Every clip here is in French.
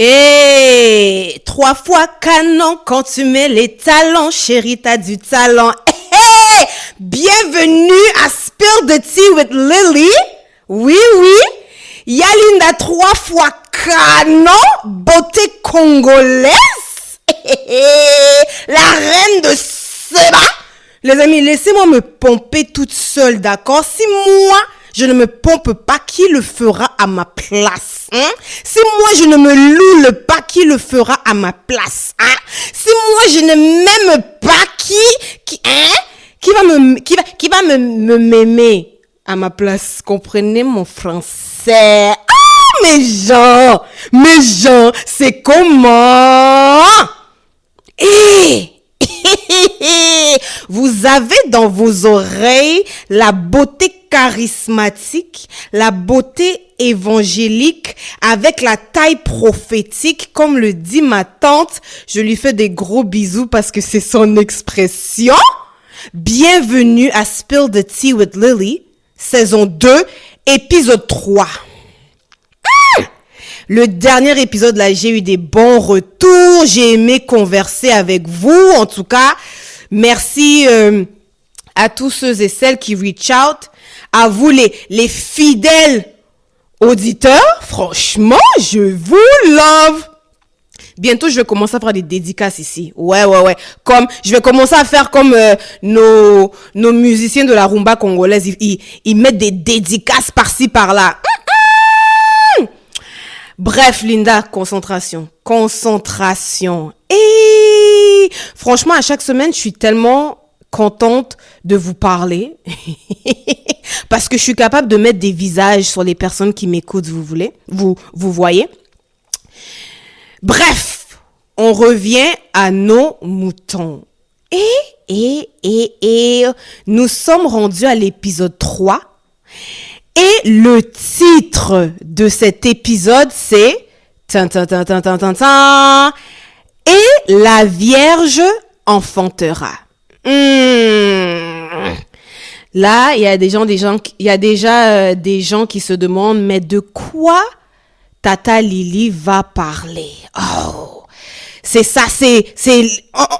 Et 3 fois canon quand tu mets les talons, chérie, t'as du talent. Hey! Bienvenue à Spill the Tea with Lily. Oui. Yalinda 3 fois canon, beauté congolaise. La reine de Seba. Les amis, laissez-moi me pomper toute seule, d'accord? Si moi, je ne me pompe pas, qui le fera à ma place? Si moi, je ne me loule pas, qui le fera à ma place? Si moi, je ne m'aime pas, qui va me m'aimer à ma place? Comprenez mon français? Mes gens, c'est comment? Vous avez dans vos oreilles la beauté charismatique, la beauté évangélique avec la taille prophétique, comme le dit ma tante. Je lui fais des gros bisous parce que c'est son expression. Bienvenue à Spill the Tea with Lily, saison 2, épisode 3. Le dernier épisode, là, j'ai eu des bons retours. J'ai aimé converser avec vous. En tout cas, merci à tous ceux et celles qui reach out. À vous, les fidèles auditeurs. Franchement, je vous love. Bientôt, je vais commencer à faire des dédicaces ici. Ouais. Comme, je vais commencer à faire comme nos musiciens de la rumba congolaise. Ils mettent des dédicaces par-ci, par-là. Bref, Linda, concentration. Et franchement, à chaque semaine, je suis tellement contente de vous parler parce que je suis capable de mettre des visages sur les personnes qui m'écoutent, vous voyez. Bref, on revient à nos moutons. Et nous sommes rendus à l'épisode 3. Et le titre de cet épisode, c'est Et la Vierge enfantera. Là, il y a déjà des gens qui se demandent, mais de quoi Tata Lily va parler? Oh, c'est ça,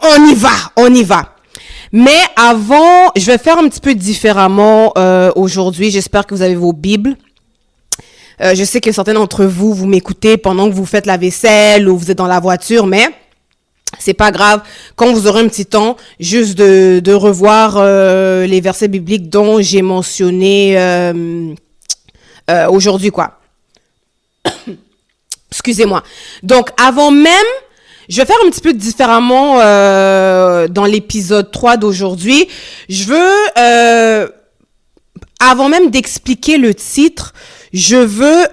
on y va. Mais avant, je vais faire un petit peu différemment aujourd'hui. J'espère que vous avez vos Bibles. Je sais que certains d'entre vous, vous m'écoutez pendant que vous faites la vaisselle ou vous êtes dans la voiture, mais c'est pas grave. Quand vous aurez un petit temps, juste de revoir les versets bibliques dont j'ai mentionné aujourd'hui, quoi. Excusez-moi. Donc, avant même, je vais faire un petit peu différemment dans l'épisode 3 d'aujourd'hui. Je veux, avant même d'expliquer le titre, je veux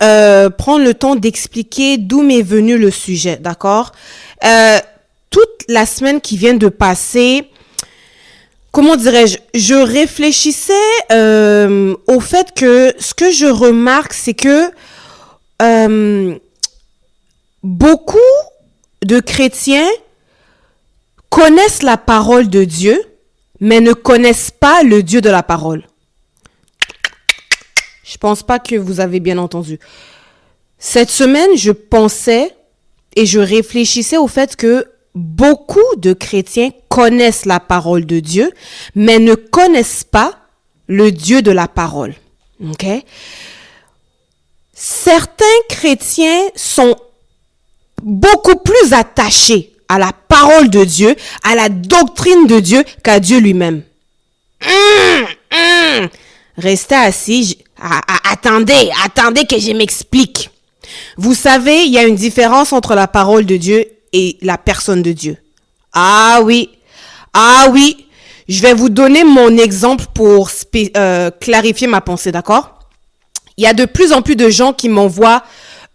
prendre le temps d'expliquer d'où m'est venu le sujet, d'accord? Toute la semaine qui vient de passer, comment dirais-je, je réfléchissais au fait que ce que je remarque, c'est que beaucoup de chrétiens connaissent la parole de Dieu, mais ne connaissent pas le Dieu de la parole. Je pense pas que vous avez bien entendu. Cette semaine, je pensais et je réfléchissais au fait que beaucoup de chrétiens connaissent la parole de Dieu, mais ne connaissent pas le Dieu de la parole. OK? Certains chrétiens sont beaucoup plus attachés à la parole de Dieu, à la doctrine de Dieu qu'à Dieu lui-même. Restez assis. Attendez que je m'explique. Vous savez, il y a une différence entre la parole de Dieu et la personne de Dieu. Ah oui. Je vais vous donner mon exemple pour clarifier ma pensée, d'accord? Il y a de plus en plus de gens qui m'envoient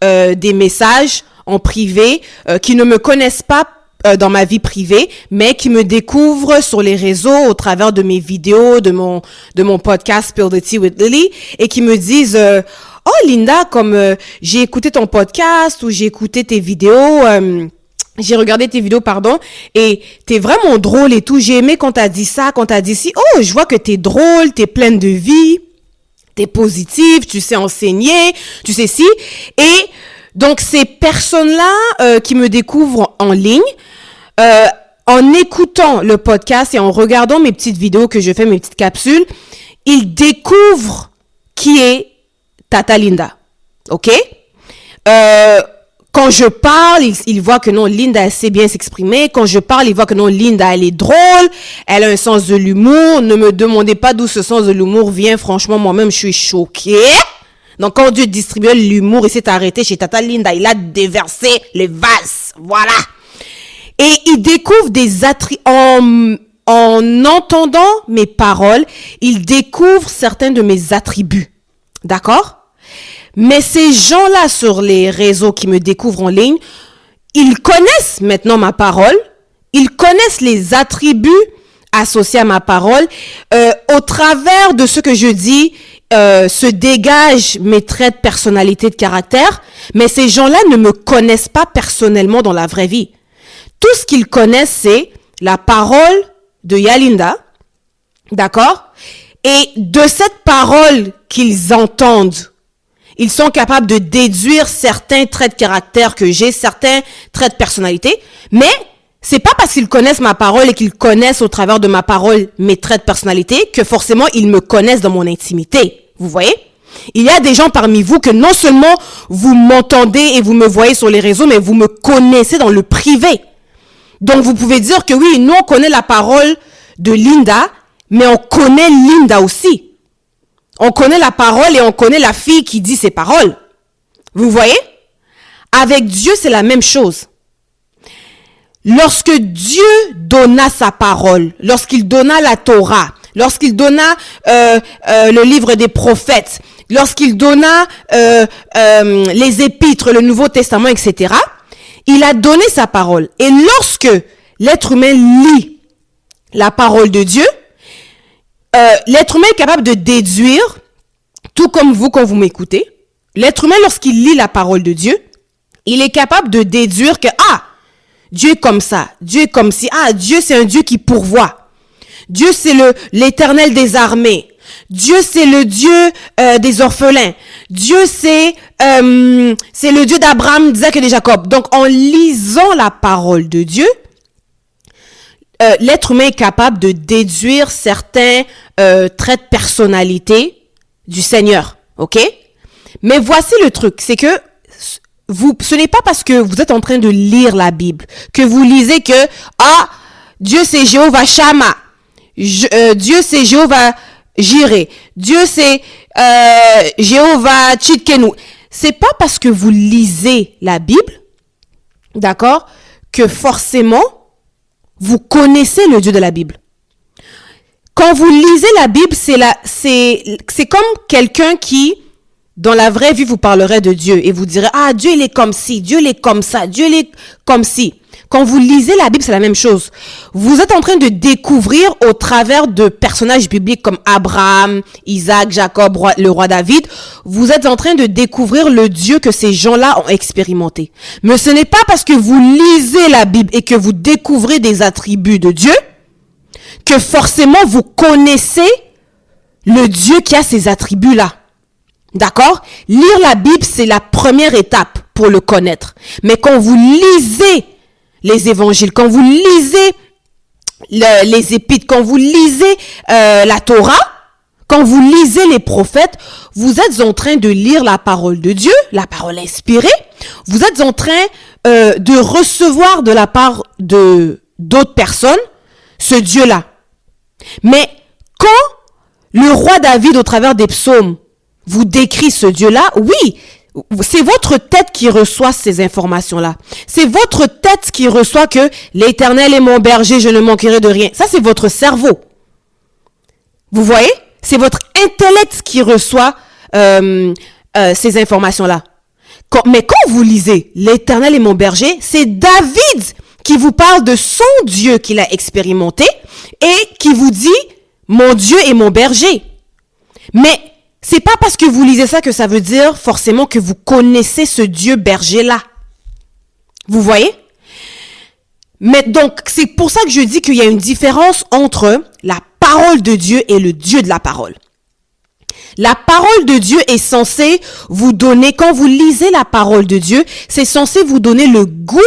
des messages en privé, qui ne me connaissent pas dans ma vie privée, mais qui me découvrent sur les réseaux au travers de mes vidéos, de mon podcast Spill the Tea with Lily, et qui me disent oh Linda, comme j'ai écouté ton podcast ou j'ai écouté tes vidéos, j'ai regardé tes vidéos, et t'es vraiment drôle et tout. J'ai aimé quand t'as dit ça, quand t'as dit ci. Oh, je vois que t'es drôle, t'es pleine de vie, t'es positive, tu sais enseigner, tu sais si. Et Donc, ces personnes-là qui me découvrent en ligne, en écoutant le podcast et en regardant mes petites vidéos que je fais, mes petites capsules, ils découvrent qui est Tata Linda. OK? Quand je parle, ils voient que non, Linda, elle sait bien s'exprimer. Quand je parle, ils voient que non, Linda, elle est drôle. Elle a un sens de l'humour. Ne me demandez pas d'où ce sens de l'humour vient. Franchement, moi-même, je suis choquée. Donc, quand Dieu distribuait l'humour, il s'est arrêté chez Tata Linda. Il a déversé les vases. Voilà. Et il découvre des attributs. En entendant mes paroles, il découvre certains de mes attributs. D'accord? Mais ces gens-là sur les réseaux qui me découvrent en ligne, ils connaissent maintenant ma parole, ils connaissent les attributs associés à ma parole. Au travers de ce que je dis, se dégagent mes traits de personnalité, de caractère, mais ces gens-là ne me connaissent pas personnellement dans la vraie vie. Tout ce qu'ils connaissent, c'est la parole de Yalinda, d'accord? Et de cette parole qu'ils entendent, ils sont capables de déduire certains traits de caractère que j'ai, certains traits de personnalité, mais c'est pas parce qu'ils connaissent ma parole et qu'ils connaissent au travers de ma parole mes traits de personnalité que forcément ils me connaissent dans mon intimité. Vous voyez? Il y a des gens parmi vous que non seulement vous m'entendez et vous me voyez sur les réseaux, mais vous me connaissez dans le privé. Donc vous pouvez dire que oui, nous on connaît la parole de Linda, mais on connaît Linda aussi. On connaît la parole et on connaît la fille qui dit ses paroles. Vous voyez? Avec Dieu, c'est la même chose. Lorsque Dieu donna sa parole, lorsqu'il donna la Torah, lorsqu'il donna le livre des prophètes, lorsqu'il donna les épîtres, le Nouveau Testament, etc., il a donné sa parole. Et lorsque l'être humain lit la parole de Dieu, l'être humain est capable de déduire, tout comme vous quand vous m'écoutez, l'être humain lorsqu'il lit la parole de Dieu, il est capable de déduire que, Dieu est comme ça, Dieu est comme si, Dieu c'est un Dieu qui pourvoit. Dieu c'est l'Éternel des armées. Dieu c'est le Dieu des orphelins. Dieu c'est le Dieu d'Abraham, d'Isaac et de Jacob. Donc en lisant la parole de Dieu, l'être humain est capable de déduire certains traits de personnalité du Seigneur, ok? Mais voici le truc, c'est que ce n'est pas parce que vous êtes en train de lire la Bible que vous lisez que Dieu c'est Jéhovah Shammah, Dieu c'est Jéhovah Jireh, Dieu c'est Jéhovah Tchidkenu. C'est pas parce que vous lisez la Bible, d'accord, que forcément vous connaissez le Dieu de la Bible. Quand vous lisez la Bible, c'est comme quelqu'un qui, dans la vraie vie, vous parlerait de Dieu et vous dirait, Dieu il est comme ci, Dieu il est comme ça, Dieu il est comme ci. Quand vous lisez la Bible, c'est la même chose. Vous êtes en train de découvrir au travers de personnages bibliques comme Abraham, Isaac, Jacob, le roi David, vous êtes en train de découvrir le Dieu que ces gens-là ont expérimenté. Mais ce n'est pas parce que vous lisez la Bible et que vous découvrez des attributs de Dieu que forcément vous connaissez le Dieu qui a ces attributs-là. D'accord? Lire la Bible, c'est la première étape pour le connaître. Mais quand vous lisez les évangiles, quand vous lisez les épîtres, quand vous lisez la Torah, quand vous lisez les prophètes, vous êtes en train de lire la parole de Dieu, la parole inspirée. Vous êtes en train de recevoir de la part de d'autres personnes ce Dieu-là. Mais quand le roi David, au travers des psaumes, vous décrit ce Dieu-là, oui, c'est votre tête qui reçoit ces informations-là. C'est votre tête qui reçoit que l'Éternel est mon berger, je ne manquerai de rien. Ça, c'est votre cerveau. Vous voyez? C'est votre intellect qui reçoit ces informations-là. Mais quand vous lisez l'Éternel est mon berger, c'est David qui vous parle de son Dieu qu'il a expérimenté et qui vous dit mon Dieu est mon berger. Mais c'est pas parce que vous lisez ça que ça veut dire forcément que vous connaissez ce Dieu berger-là. Vous voyez? Mais donc, c'est pour ça que je dis qu'il y a une différence entre la parole de Dieu et le Dieu de la parole. La parole de Dieu est censée vous donner, quand vous lisez la parole de Dieu, c'est censé vous donner le goût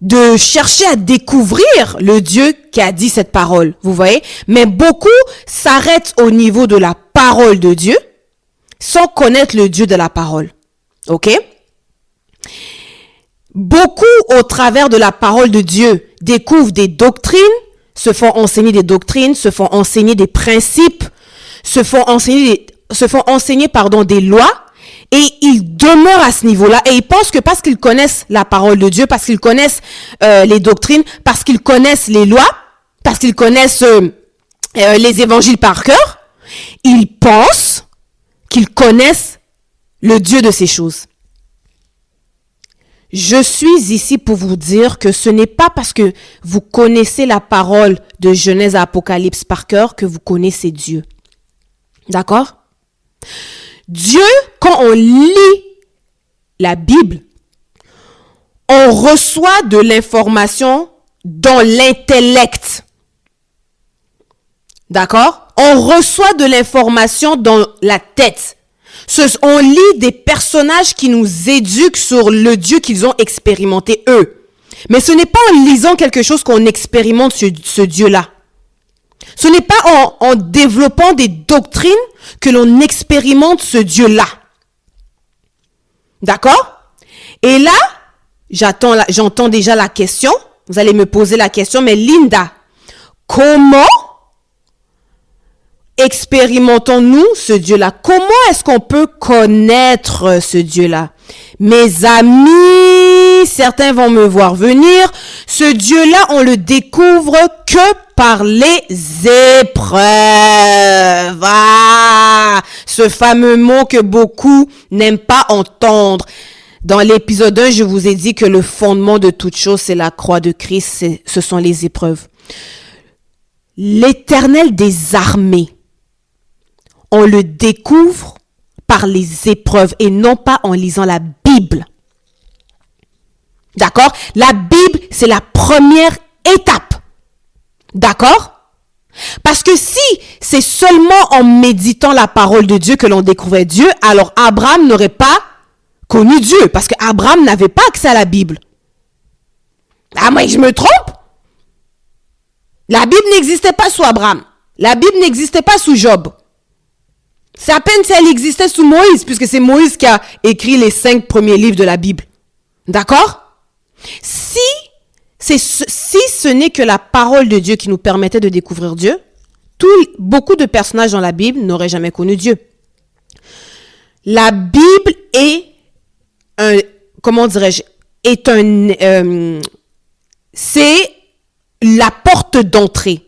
de chercher à découvrir le Dieu qui a dit cette parole, vous voyez? Mais beaucoup s'arrêtent au niveau de la parole de Dieu sans connaître le Dieu de la parole. OK? Beaucoup, au travers de la parole de Dieu, découvrent des doctrines, se font enseigner des doctrines, se font enseigner des principes, se font enseigner des lois, et ils demeurent à ce niveau-là, et ils pensent que parce qu'ils connaissent la parole de Dieu, parce qu'ils connaissent les doctrines, parce qu'ils connaissent les lois, parce qu'ils connaissent les évangiles par cœur, ils pensent qu'ils connaissent le Dieu de ces choses. Je suis ici pour vous dire que ce n'est pas parce que vous connaissez la parole de Genèse à Apocalypse par cœur que vous connaissez Dieu. D'accord? Dieu, quand on lit la Bible, on reçoit de l'information dans l'intellect. D'accord? On reçoit de l'information dans la tête. On lit des personnages qui nous éduquent sur le Dieu qu'ils ont expérimenté eux. Mais ce n'est pas en lisant quelque chose qu'on expérimente ce Dieu-là. Ce n'est pas en développant des doctrines que l'on expérimente ce Dieu-là. D'accord? Et là, j'entends déjà la question. Vous allez me poser la question, mais Linda, comment expérimentons-nous ce Dieu-là? Comment est-ce qu'on peut connaître ce Dieu-là? Mes amis, certains vont me voir venir. Ce Dieu-là, on le découvre que par les épreuves. Ah, ce fameux mot que beaucoup n'aiment pas entendre. Dans l'épisode 1, je vous ai dit que le fondement de toute chose, c'est la croix de Christ, ce sont les épreuves. L'Éternel des armées, on le découvre par les épreuves et non pas en lisant la Bible. D'accord? La Bible, c'est la première étape. D'accord? Parce que si c'est seulement en méditant la parole de Dieu que l'on découvrait Dieu, alors Abraham n'aurait pas connu Dieu, parce qu'Abraham n'avait pas accès à la Bible. Ah, moi, je me trompe? La Bible n'existait pas sous Abraham. La Bible n'existait pas sous Job. C'est à peine si elle existait sous Moïse, puisque c'est Moïse qui a écrit les 5 premiers livres de la Bible. D'accord? Si ce n'est que la parole de Dieu qui nous permettait de découvrir Dieu, beaucoup de personnages dans la Bible n'auraient jamais connu Dieu. La Bible est c'est la porte d'entrée.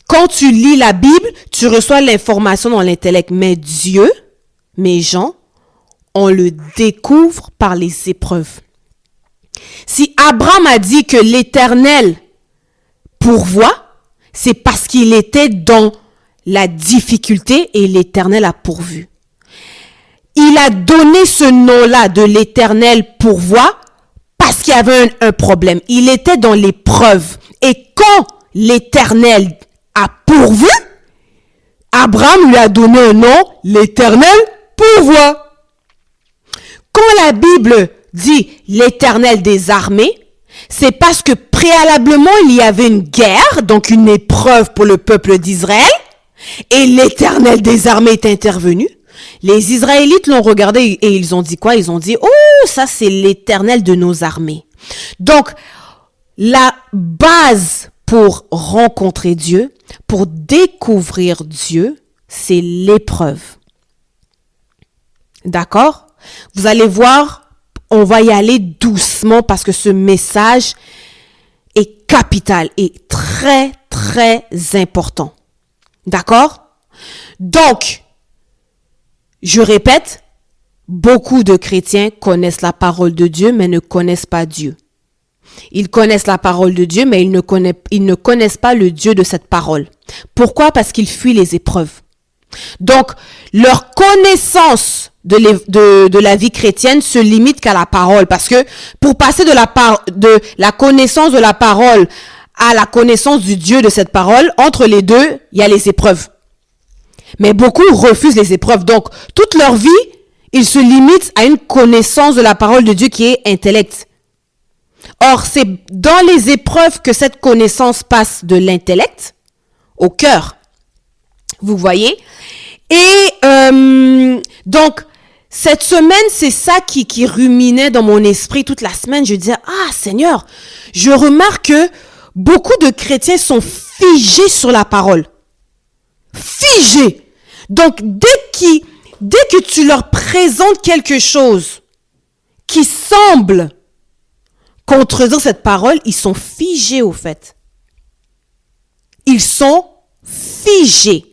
Quand tu lis la Bible, tu reçois l'information dans l'intellect. Mais Dieu, mes gens, on le découvre par les épreuves. Si Abraham a dit que l'Éternel pourvoit, c'est parce qu'il était dans la difficulté et l'Éternel a pourvu. Il a donné ce nom-là de l'Éternel pourvoit parce qu'il y avait un problème. Il était dans l'épreuve. Et quand l'Éternel a pourvu, Abraham lui a donné un nom, l'Éternel pourvoit. Quand la Bible dit l'Éternel des armées, c'est parce que préalablement il y avait une guerre, donc une épreuve pour le peuple d'Israël, et l'Éternel des armées est intervenu. Les Israélites l'ont regardé et ils ont dit quoi? Ils ont dit, oh, ça c'est l'Éternel de nos armées. Donc, la base pour rencontrer Dieu, pour découvrir Dieu, c'est l'épreuve. D'accord? Vous allez voir, on va y aller doucement parce que ce message est capital et très, très important. D'accord? Donc, je répète, beaucoup de chrétiens connaissent la parole de Dieu, mais ne connaissent pas Dieu. Ils connaissent la parole de Dieu, mais ils ne connaissent pas le Dieu de cette parole. Pourquoi? Parce qu'ils fuient les épreuves. Donc, leur connaissance de la vie chrétienne se limite qu'à la parole. Parce que pour passer de la connaissance de la parole à la connaissance du Dieu de cette parole, entre les deux, il y a les épreuves. Mais beaucoup refusent les épreuves. Donc, toute leur vie, ils se limitent à une connaissance de la parole de Dieu qui est intellect. Or, c'est dans les épreuves que cette connaissance passe de l'intellect au cœur. Vous voyez? Et donc, cette semaine, c'est ça qui ruminait dans mon esprit toute la semaine. Je disais, ah Seigneur, je remarque que beaucoup de chrétiens sont figés sur la parole. Figés. Donc, dès que tu leur présentes quelque chose qui semble contredire cette parole, ils sont figés au fait. Ils sont figés.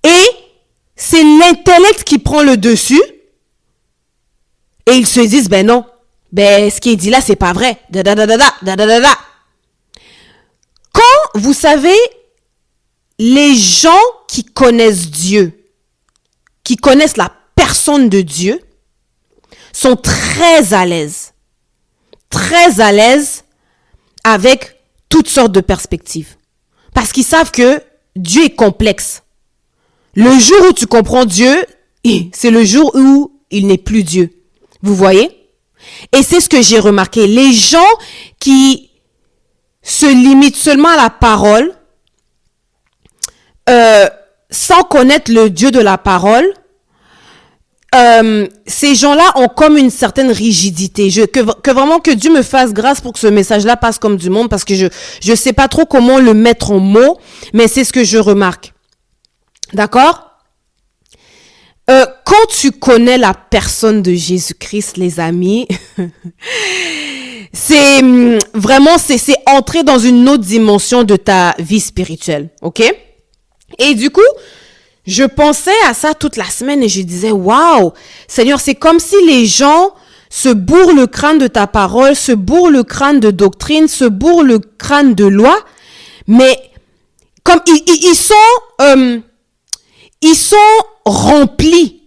Et c'est l'intellect qui prend le dessus. Et ils se disent, ben non, ben ce qui est dit là, c'est pas vrai. Quand, vous savez, les gens qui connaissent Dieu, qui connaissent la personne de Dieu, sont très à l'aise avec toutes sortes de perspectives. Parce qu'ils savent que Dieu est complexe. Le jour où tu comprends Dieu, c'est le jour où il n'est plus Dieu. Vous voyez? Et c'est ce que j'ai remarqué. Les gens qui se limitent seulement à la parole, sans connaître le Dieu de la parole, ces gens-là ont comme une certaine rigidité. Que vraiment que Dieu me fasse grâce pour que ce message-là passe comme du monde, parce que je sais pas trop comment le mettre en mots, mais c'est ce que je remarque. D'accord? Quand tu connais la personne de Jésus-Christ, les amis, c'est vraiment, c'est entrer dans une autre dimension de ta vie spirituelle. OK? Et du coup, je pensais à ça toute la semaine et je disais, waouh, Seigneur, c'est comme si les gens se bourrent le crâne de ta parole, se bourrent le crâne de doctrine, se bourrent le crâne de loi, mais comme ils sont remplis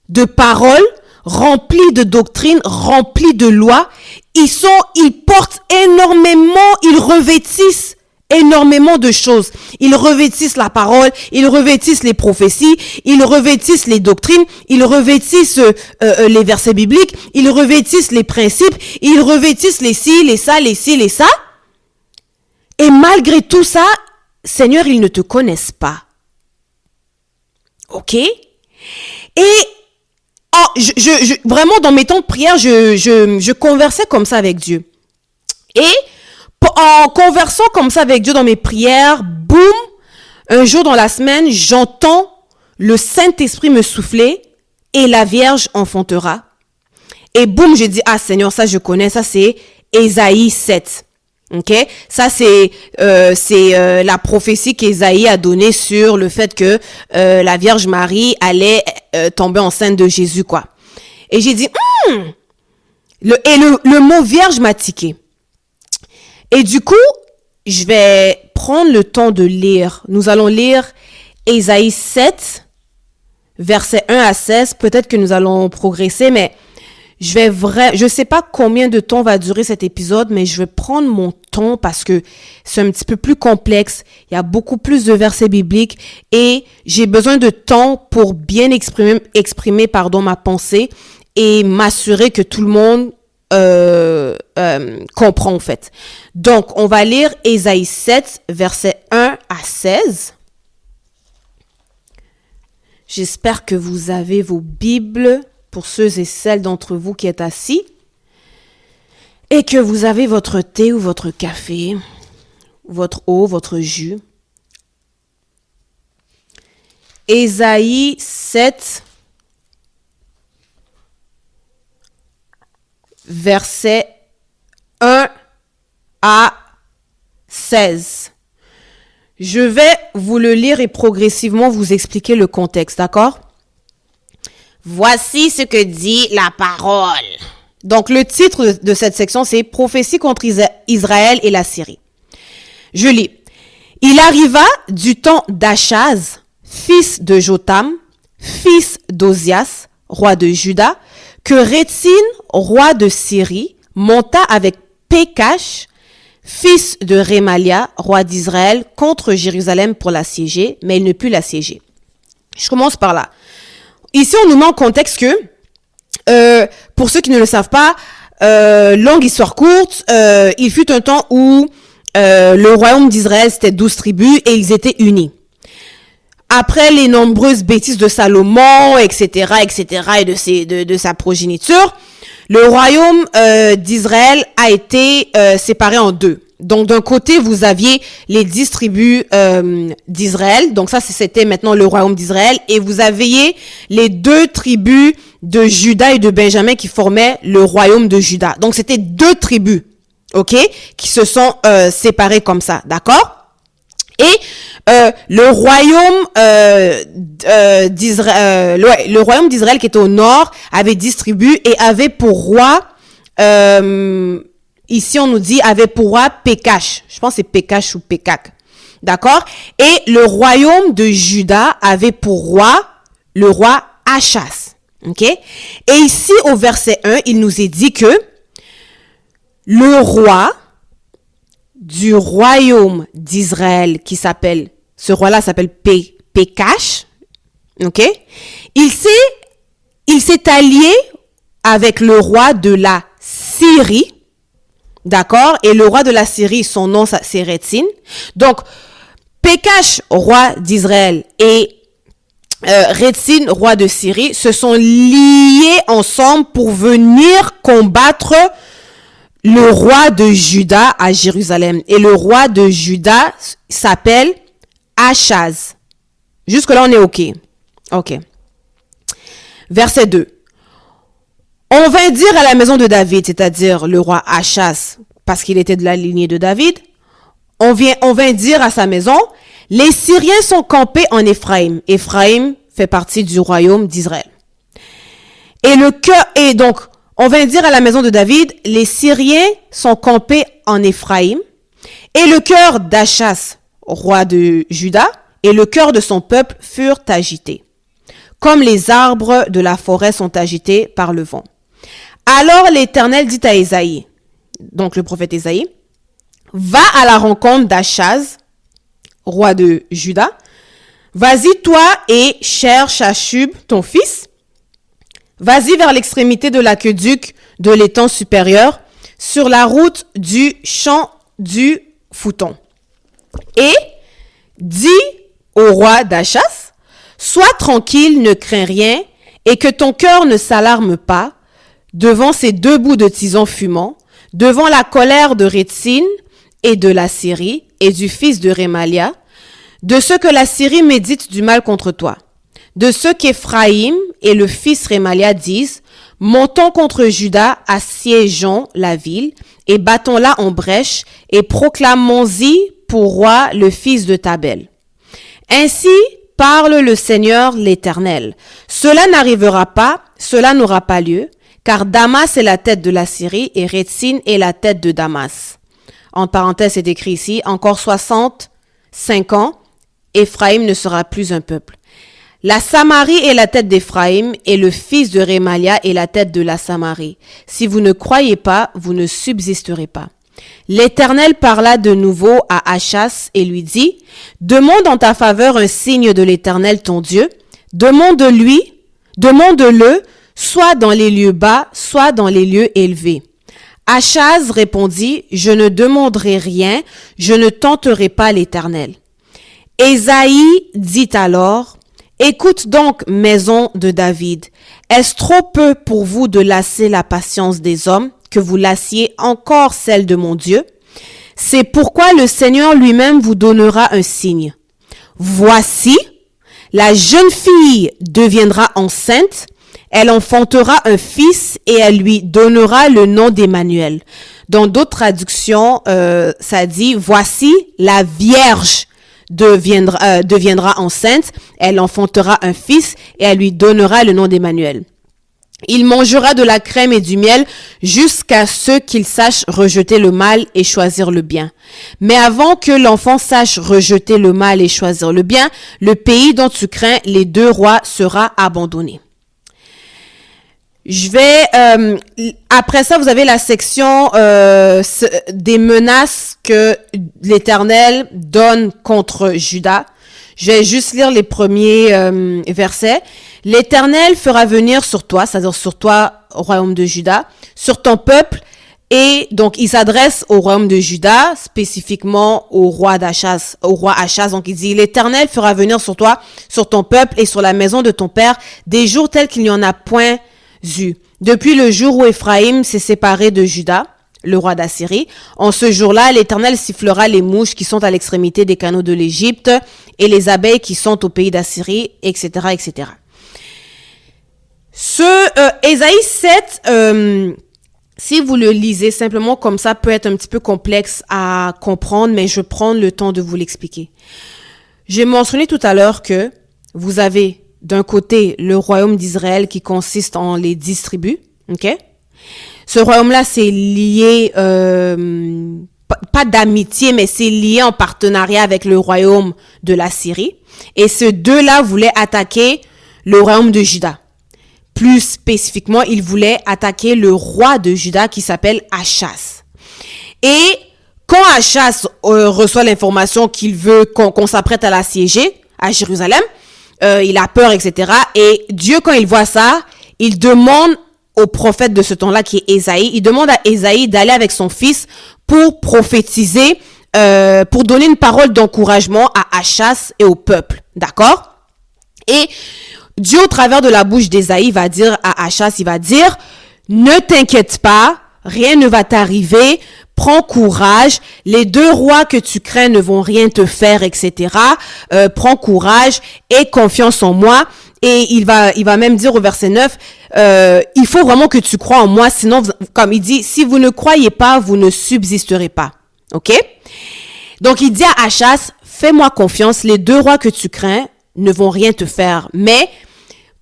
de paroles, remplis de doctrines, remplis de lois. Ils portent énormément, ils revêtissent énormément de choses. Ils revêtissent la parole, ils revêtissent les prophéties, ils revêtissent les doctrines, ils revêtissent les versets bibliques, ils revêtissent les principes, ils revêtissent les ci, les ça, les ci, les ça. Et malgré tout ça, Seigneur, ils ne te connaissent pas. OK? Et vraiment, dans mes temps de prière, je conversais comme ça avec Dieu. Et en conversant comme ça avec Dieu dans mes prières, boum, un jour dans la semaine, j'entends le Saint-Esprit me souffler et la Vierge enfantera. Et boum, j'ai dit, ah Seigneur, ça je connais, ça c'est Ésaïe 7. OK? Ça c'est la prophétie qu'Ésaïe a donnée sur le fait que la Vierge Marie allait tomber enceinte de Jésus, quoi. Et j'ai dit, le mot Vierge m'a tiqué. Et du coup, je vais prendre le temps de lire. Nous allons lire Ésaïe 7, versets 1 à 16. Peut-être que nous allons progresser, mais je sais pas combien de temps va durer cet épisode, mais je vais prendre mon temps parce que c'est un petit peu plus complexe. Il y a beaucoup plus de versets bibliques et j'ai besoin de temps pour bien exprimer ma pensée et m'assurer que tout le monde comprend en fait. Donc, on va lire Ésaïe 7, versets 1 à 16. J'espère que vous avez vos Bibles pour ceux et celles d'entre vous qui êtes assis et que vous avez votre thé ou votre café, votre eau, votre jus. Ésaïe 7, versets 1 à 16. Je vais vous le lire et progressivement vous expliquer le contexte, d'accord? Voici ce que dit la parole. Donc, le titre de cette section, c'est « Prophétie contre Israël et la Syrie ». Je lis. « Il arriva du temps d'Achaz, fils de Jotham, fils d'Ozias, roi de Juda, que Rétine, roi de Syrie, monta avec Pécache, fils de Rémalia, roi d'Israël, contre Jérusalem pour l'assiéger, mais il ne put l'assiéger. Je commence par là. Ici, on nous met en contexte que, pour ceux qui ne le savent pas, longue histoire courte, il fut un temps où le royaume d'Israël, c'était 12 tribus et ils étaient unis. Après les nombreuses bêtises de Salomon, etc., et de sa progéniture, le royaume d'Israël a été séparé en deux. Donc, d'un côté, vous aviez les 10 tribus d'Israël. Donc, ça, c'était maintenant le royaume d'Israël. Et vous aviez les 2 tribus de Juda et de Benjamin qui formaient le royaume de Juda. Donc, c'était 2 tribus, ok, qui se sont séparées comme ça, d'accord? Et le royaume d'Israël, le royaume d'Israël qui était au nord avait 10 tribus et avait pour roi, ici on nous dit, avait pour roi Pécache. Je pense que c'est Pécache ou Pécac. D'accord? Et le royaume de Juda avait pour roi le roi Achaz. Ok? Et ici au verset 1, il nous est dit que le roi du royaume d'Israël ce roi-là s'appelle Pécache, ok? Il s'est allié avec le roi de la Syrie, d'accord? Et le roi de la Syrie, son nom c'est Rétine. Donc, Pécache, roi d'Israël, et Rétine, roi de Syrie, se sont liés ensemble pour venir combattre le roi de Juda à Jérusalem. Et le roi de Juda s'appelle Achaz. Jusque-là, on est OK. OK. Verset 2. On vint dire à la maison de David, c'est-à-dire le roi Achaz, parce qu'il était de la lignée de David, on vint dire à sa maison, les Syriens sont campés en Éphraïm. Éphraïm fait partie du royaume d'Israël. Et donc, on vint dire à la maison de David, les Syriens sont campés en Éphraïm, et le cœur d'Achaz, roi de Juda, et le cœur de son peuple furent agités, comme les arbres de la forêt sont agités par le vent. Alors l'Éternel dit à Ésaïe, donc le prophète Ésaïe, va à la rencontre d'Achaz, roi de Juda, vas-y toi et cherche Achub, ton fils, vas-y vers l'extrémité de l'aqueduc de l'étang supérieur, sur la route du champ du Fouton. Et dis au roi d'Achaz, sois tranquille, ne crains rien, et que ton cœur ne s'alarme pas devant ces 2 bouts de tison fumant, devant la colère de Rétine et de la Syrie et du fils de Rémalia, de ce que la Syrie médite du mal contre toi. De ce qu'Éphraïm et le fils Rémalia disent, montons contre Juda, assiégeons la ville, et battons-la en brèche, et proclamons-y pour roi le fils de Tabel. Ainsi parle le Seigneur l'Éternel. Cela n'arrivera pas, cela n'aura pas lieu, car Damas est la tête de la Syrie, et Rétine est la tête de Damas. En parenthèse, c'est écrit ici, encore 65 ans, Éphraïm ne sera plus un peuple. La Samarie est la tête d'Éphraïm et le fils de Rémalia est la tête de la Samarie. Si vous ne croyez pas, vous ne subsisterez pas. L'Éternel parla de nouveau à Achaz et lui dit, demande en ta faveur un signe de l'Éternel ton Dieu, demande-le, soit dans les lieux bas, soit dans les lieux élevés. Achaz répondit, je ne demanderai rien, je ne tenterai pas l'Éternel. Ésaïe dit alors, écoute donc, maison de David, est-ce trop peu pour vous de lasser la patience des hommes, que vous lassiez encore celle de mon Dieu? C'est pourquoi le Seigneur lui-même vous donnera un signe. Voici, la jeune fille deviendra enceinte, elle enfantera un fils et elle lui donnera le nom d'Emmanuel. Dans d'autres traductions, ça dit, voici, la Vierge deviendra enceinte, elle enfantera un fils et elle lui donnera le nom d'Emmanuel. Il mangera de la crème et du miel jusqu'à ce qu'il sache rejeter le mal et choisir le bien. Mais avant que l'enfant sache rejeter le mal et choisir le bien, le pays dont tu crains les 2 rois sera abandonné. Après ça, vous avez la section des menaces que l'Éternel donne contre Juda. Je vais juste lire les premiers versets. L'Éternel fera venir sur toi, c'est-à-dire sur toi, royaume de Juda, sur ton peuple. Et donc, il s'adresse au royaume de Juda, spécifiquement au roi Achaz. Donc, il dit, l'Éternel fera venir sur toi, sur ton peuple et sur la maison de ton père, des jours tels qu'il n'y en a point eu. Depuis le jour où Éphraïm s'est séparé de Juda, le roi d'Assyrie, en ce jour-là, l'Éternel sifflera les mouches qui sont à l'extrémité des canaux de l'Égypte et les abeilles qui sont au pays d'Assyrie, etc., etc. Ésaïe 7, si vous le lisez simplement comme ça, peut être un petit peu complexe à comprendre, mais je vais prendre le temps de vous l'expliquer. J'ai mentionné tout à l'heure que vous avez d'un côté le royaume d'Israël qui consiste en les 10 tribus, ok? Ce royaume-là, c'est lié, pas d'amitié, mais c'est lié en partenariat avec le royaume de la Syrie. Et ces deux-là voulaient attaquer le royaume de Juda. Plus spécifiquement, ils voulaient attaquer le roi de Juda qui s'appelle Achaz. Et quand Achaz reçoit l'information qu'il veut qu'on s'apprête à l'assiéger à Jérusalem, il a peur, etc. Et Dieu, quand il voit ça, il demande au prophète de ce temps-là qui est Ésaïe, il demande à Ésaïe d'aller avec son fils pour prophétiser, pour donner une parole d'encouragement à Achaz et au peuple. D'accord? Et Dieu, au travers de la bouche d'Ésaïe, va dire à Achaz, il va dire, ne t'inquiète pas, rien ne va t'arriver, prends courage, les 2 rois que tu crains ne vont rien te faire, etc. Prends courage et confiance en moi. Et il va même dire au verset 9, il faut vraiment que tu crois en moi, sinon, comme il dit, si vous ne croyez pas, vous ne subsisterez pas. OK? Donc, il dit à Achaz, fais-moi confiance, les 2 rois que tu crains ne vont rien te faire, mais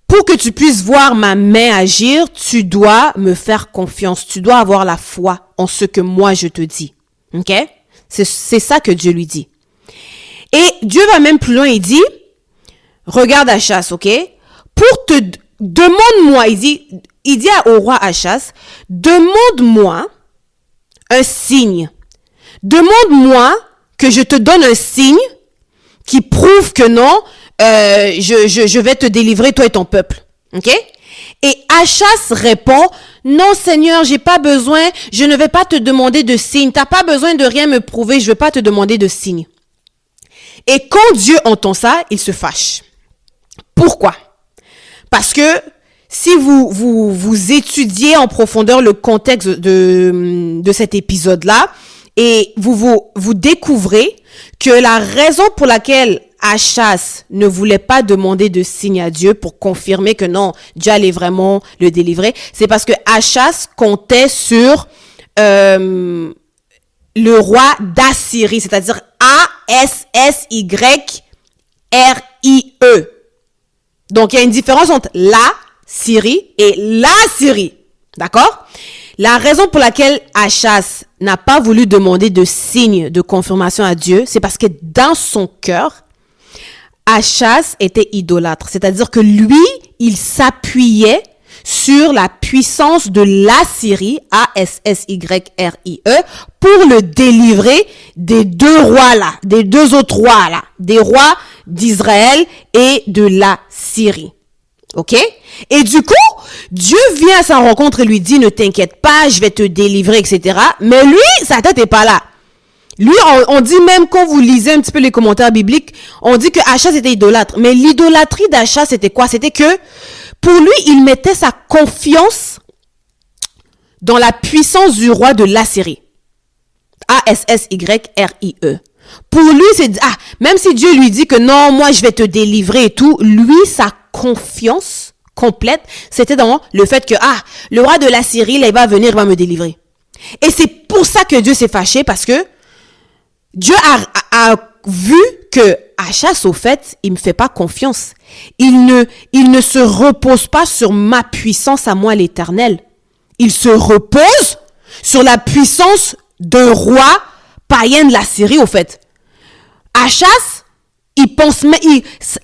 pour que tu puisses voir ma main agir, tu dois me faire confiance. Tu dois avoir la foi en ce que moi je te dis. OK? C'est ça que Dieu lui dit. Et Dieu va même plus loin, il dit, regarde Achaz, OK? Demande-moi, il dit au roi Achaz, demande-moi un signe. Demande-moi que je te donne un signe qui prouve que non, je vais te délivrer, toi et ton peuple. OK? Et Achaz répond, non Seigneur, j'ai pas besoin, je ne vais pas te demander de signe. T'as pas besoin de rien me prouver, je vais pas te demander de signe. Et quand Dieu entend ça, il se fâche. Pourquoi? Parce que si vous étudiez en profondeur le contexte de cet épisode-là, et vous découvrez que la raison pour laquelle Achaz ne voulait pas demander de signe à Dieu pour confirmer que non, Dieu allait vraiment le délivrer, c'est parce que Achaz comptait sur le roi d'Assyrie, c'est-à-dire A-S-S-Y-R-I-E. Donc, il y a une différence entre la Syrie et la Syrie. D'accord? La raison pour laquelle Achaz n'a pas voulu demander de signe de confirmation à Dieu, c'est parce que dans son cœur, Achaz était idolâtre. C'est-à-dire que lui, il s'appuyait sur la puissance de l'Assyrie, A-S-S-Y-R-I-E, pour le délivrer des 2 rois là, des 2 autres rois là, des rois d'Israël et de la Syrie. OK? Et du coup, Dieu vient à sa rencontre et lui dit, ne t'inquiète pas, je vais te délivrer, etc. Mais lui, sa tête est pas là. Lui, on dit même, quand vous lisez un petit peu les commentaires bibliques, on dit que Achaz était idolâtre. Mais l'idolâtrie d'Achaz, c'était quoi? C'était que, pour lui, il mettait sa confiance dans la puissance du roi de l'Assyrie. A-S-S-Y-R-I-E. Pour lui, c'est, même si Dieu lui dit que non, moi, je vais te délivrer et tout, lui, sa confiance complète, c'était dans le fait que, le roi de l'Assyrie, là, il va venir, il va me délivrer. Et c'est pour ça que Dieu s'est fâché, parce que Dieu a vu que Achaz, au fait, il me fait pas confiance. Il ne se repose pas sur ma puissance à moi, l'Éternel. Il se repose sur la puissance d'un roi païen de la Syrie, au fait. Achaz, il pense,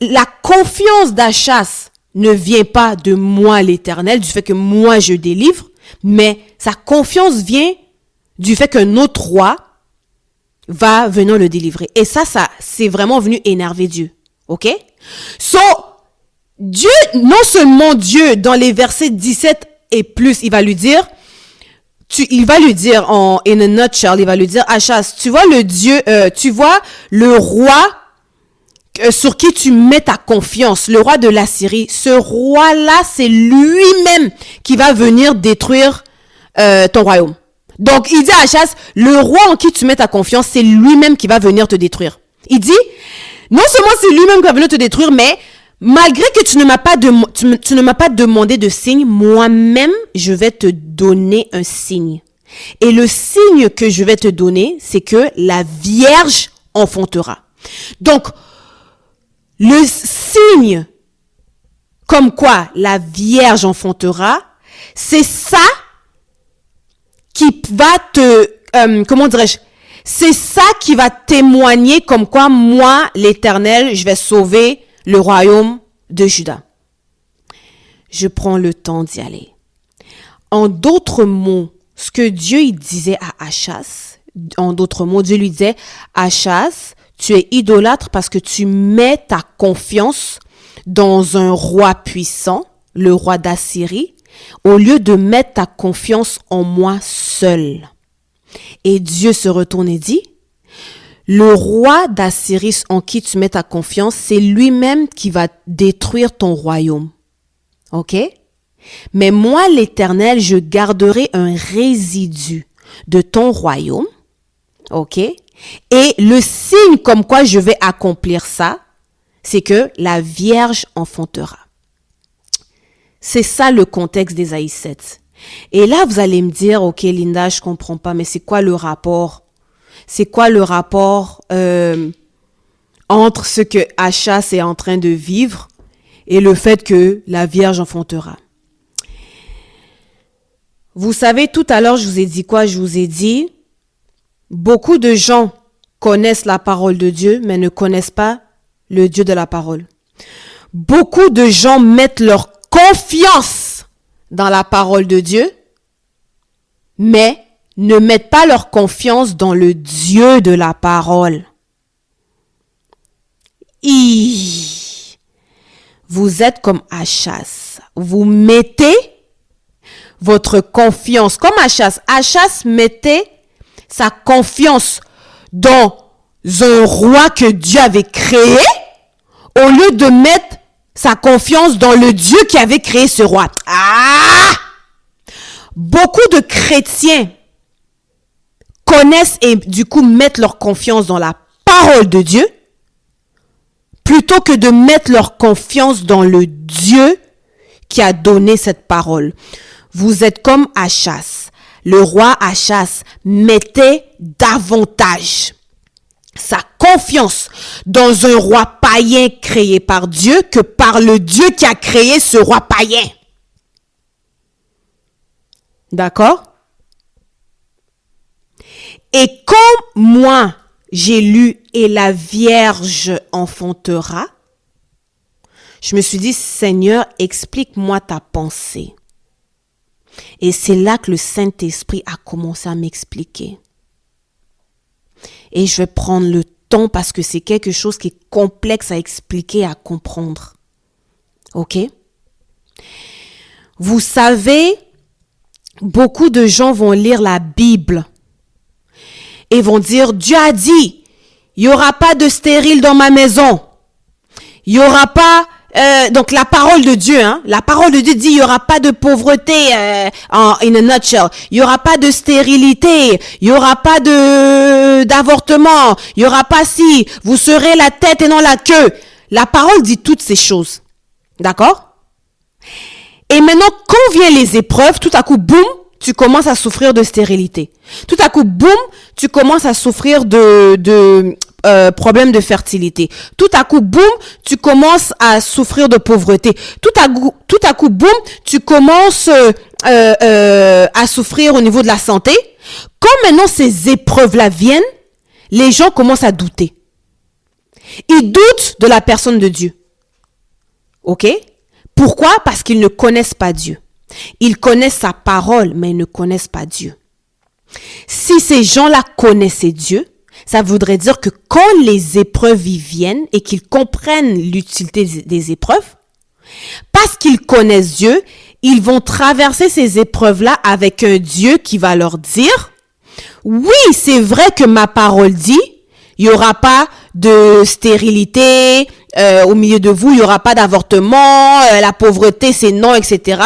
la confiance d'Achaz ne vient pas de moi l'Éternel, du fait que moi je délivre, mais sa confiance vient du fait qu'un autre roi va venir le délivrer. Et ça, c'est vraiment venu énerver Dieu. OK? So, Dieu, non seulement Dieu, dans les versets 17 et plus, il va lui dire, in a nutshell, il va lui dire, Achaz, tu vois le roi sur qui tu mets ta confiance, le roi de l'Assyrie, ce roi-là, c'est lui-même qui va venir détruire ton royaume. Donc, il dit à Achaz, le roi en qui tu mets ta confiance, c'est lui-même qui va venir te détruire. Il dit, non seulement c'est lui-même qui va venir te détruire, mais malgré que tu ne m'as pas demandé de signe, moi-même, je vais te donner un signe. Et le signe que je vais te donner, c'est que la Vierge enfantera. Donc, le signe comme quoi la Vierge enfantera, c'est ça qui va c'est ça qui va témoigner comme quoi moi, l'Éternel, je vais sauver le royaume de Juda. Je prends le temps d'y aller. En d'autres mots, ce que Dieu il disait à Achaz, en d'autres mots, Dieu lui disait, Achaz, tu es idolâtre parce que tu mets ta confiance dans un roi puissant, le roi d'Assyrie, au lieu de mettre ta confiance en moi seul. Et Dieu se retourne et dit, le roi d'Assyrie en qui tu mets ta confiance, c'est lui-même qui va détruire ton royaume. OK? Mais moi, l'Éternel, je garderai un résidu de ton royaume. OK? Et le signe comme quoi je vais accomplir ça, c'est que la Vierge enfantera. C'est ça le contexte d'Ésaïe 7. Et là, vous allez me dire, OK, Linda, je comprends pas, mais c'est quoi le rapport? C'est quoi le rapport entre ce que Achaz est en train de vivre et le fait que la Vierge enfantera? Vous savez, tout à l'heure, je vous ai dit quoi? Je vous ai dit, beaucoup de gens connaissent la parole de Dieu, mais ne connaissent pas le Dieu de la parole. Beaucoup de gens mettent leur confiance dans la parole de Dieu, mais ne mettent pas leur confiance dans le Dieu de la parole. Vous êtes comme Achaz. Vous mettez votre confiance, comme Achaz. Achaz mettait sa confiance dans un roi que Dieu avait créé, au lieu de mettre sa confiance dans le Dieu qui avait créé ce roi. Beaucoup de chrétiens connaissent et du coup mettent leur confiance dans la parole de Dieu, plutôt que de mettre leur confiance dans le Dieu qui a donné cette parole. Vous êtes comme Achaz. Le roi Achaz mettait davantage sa confiance dans un roi païen créé par Dieu que par le Dieu qui a créé ce roi païen. D'accord? Et comme moi, j'ai lu « Et la Vierge enfantera », je me suis dit « Seigneur, explique-moi ta pensée ». Et c'est là que le Saint-Esprit a commencé à m'expliquer. Et je vais prendre le temps parce que c'est quelque chose qui est complexe à expliquer, à comprendre. OK? Vous savez, beaucoup de gens vont lire la Bible et vont dire, Dieu a dit, il n'y aura pas de stérile dans ma maison. Il n'y aura pas... donc la parole de Dieu, la parole de Dieu dit, il n'y aura pas de pauvreté in a nutshell. Il n'y aura pas de stérilité. Il n'y aura pas d'avortement. Il n'y aura pas si. Vous serez la tête et non la queue. La parole dit toutes ces choses. D'accord? Et maintenant, quand viennent les épreuves, tout à coup, boum, tu commences à souffrir de stérilité. Tout à coup, boum, tu commences à souffrir de problème de fertilité. Tout à coup, boum, tu commences à souffrir de pauvreté. Tout à coup, boum, tu commences à souffrir au niveau de la santé. Quand maintenant ces épreuves-là viennent, les gens commencent à douter. Ils doutent de la personne de Dieu. OK? Pourquoi? Parce qu'ils ne connaissent pas Dieu. Ils connaissent sa parole, mais ils ne connaissent pas Dieu. Si ces gens-là connaissaient Dieu, ça voudrait dire que quand les épreuves y viennent et qu'ils comprennent l'utilité des épreuves, parce qu'ils connaissent Dieu, ils vont traverser ces épreuves-là avec un Dieu qui va leur dire, oui, c'est vrai que ma parole dit, il n'y aura pas de stérilité au milieu de vous, il n'y aura pas d'avortement, la pauvreté c'est non, etc.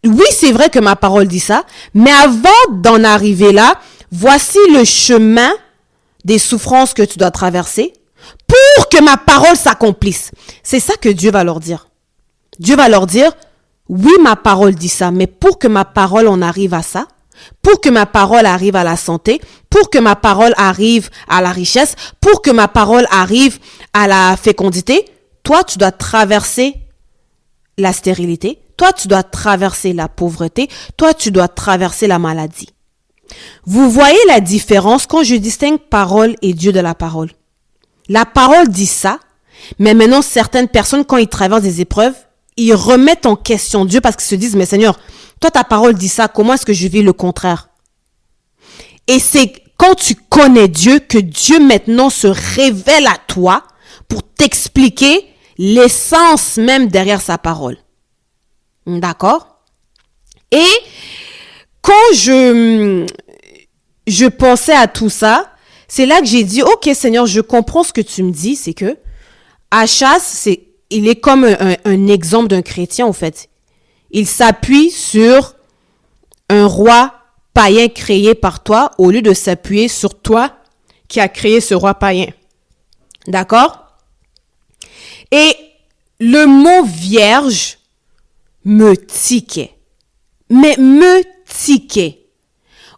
Oui, c'est vrai que ma parole dit ça, mais avant d'en arriver là, voici le chemin des souffrances que tu dois traverser pour que ma parole s'accomplisse. C'est ça que Dieu va leur dire. Dieu va leur dire, oui, ma parole dit ça, mais pour que ma parole en arrive à ça, pour que ma parole arrive à la santé, pour que ma parole arrive à la richesse, pour que ma parole arrive à la fécondité, toi, tu dois traverser la stérilité, toi, tu dois traverser la pauvreté, toi, tu dois traverser la maladie. Vous voyez la différence quand je distingue parole et Dieu de la parole. La parole dit ça, mais maintenant, certaines personnes, quand ils traversent des épreuves, ils remettent en question Dieu parce qu'ils se disent, mais Seigneur, toi, ta parole dit ça, comment est-ce que je vis le contraire? Et c'est quand tu connais Dieu que Dieu maintenant se révèle à toi pour t'expliquer l'essence même derrière sa parole. D'accord? Et quand je pensais à tout ça, c'est là que j'ai dit, ok Seigneur, je comprends ce que tu me dis, c'est que Achaz, il est comme un exemple d'un chrétien en fait. Il s'appuie sur un roi païen créé par toi au lieu de s'appuyer sur toi qui a créé ce roi païen. D'accord? Et le mot vierge me tiquait. Mais me tiquait.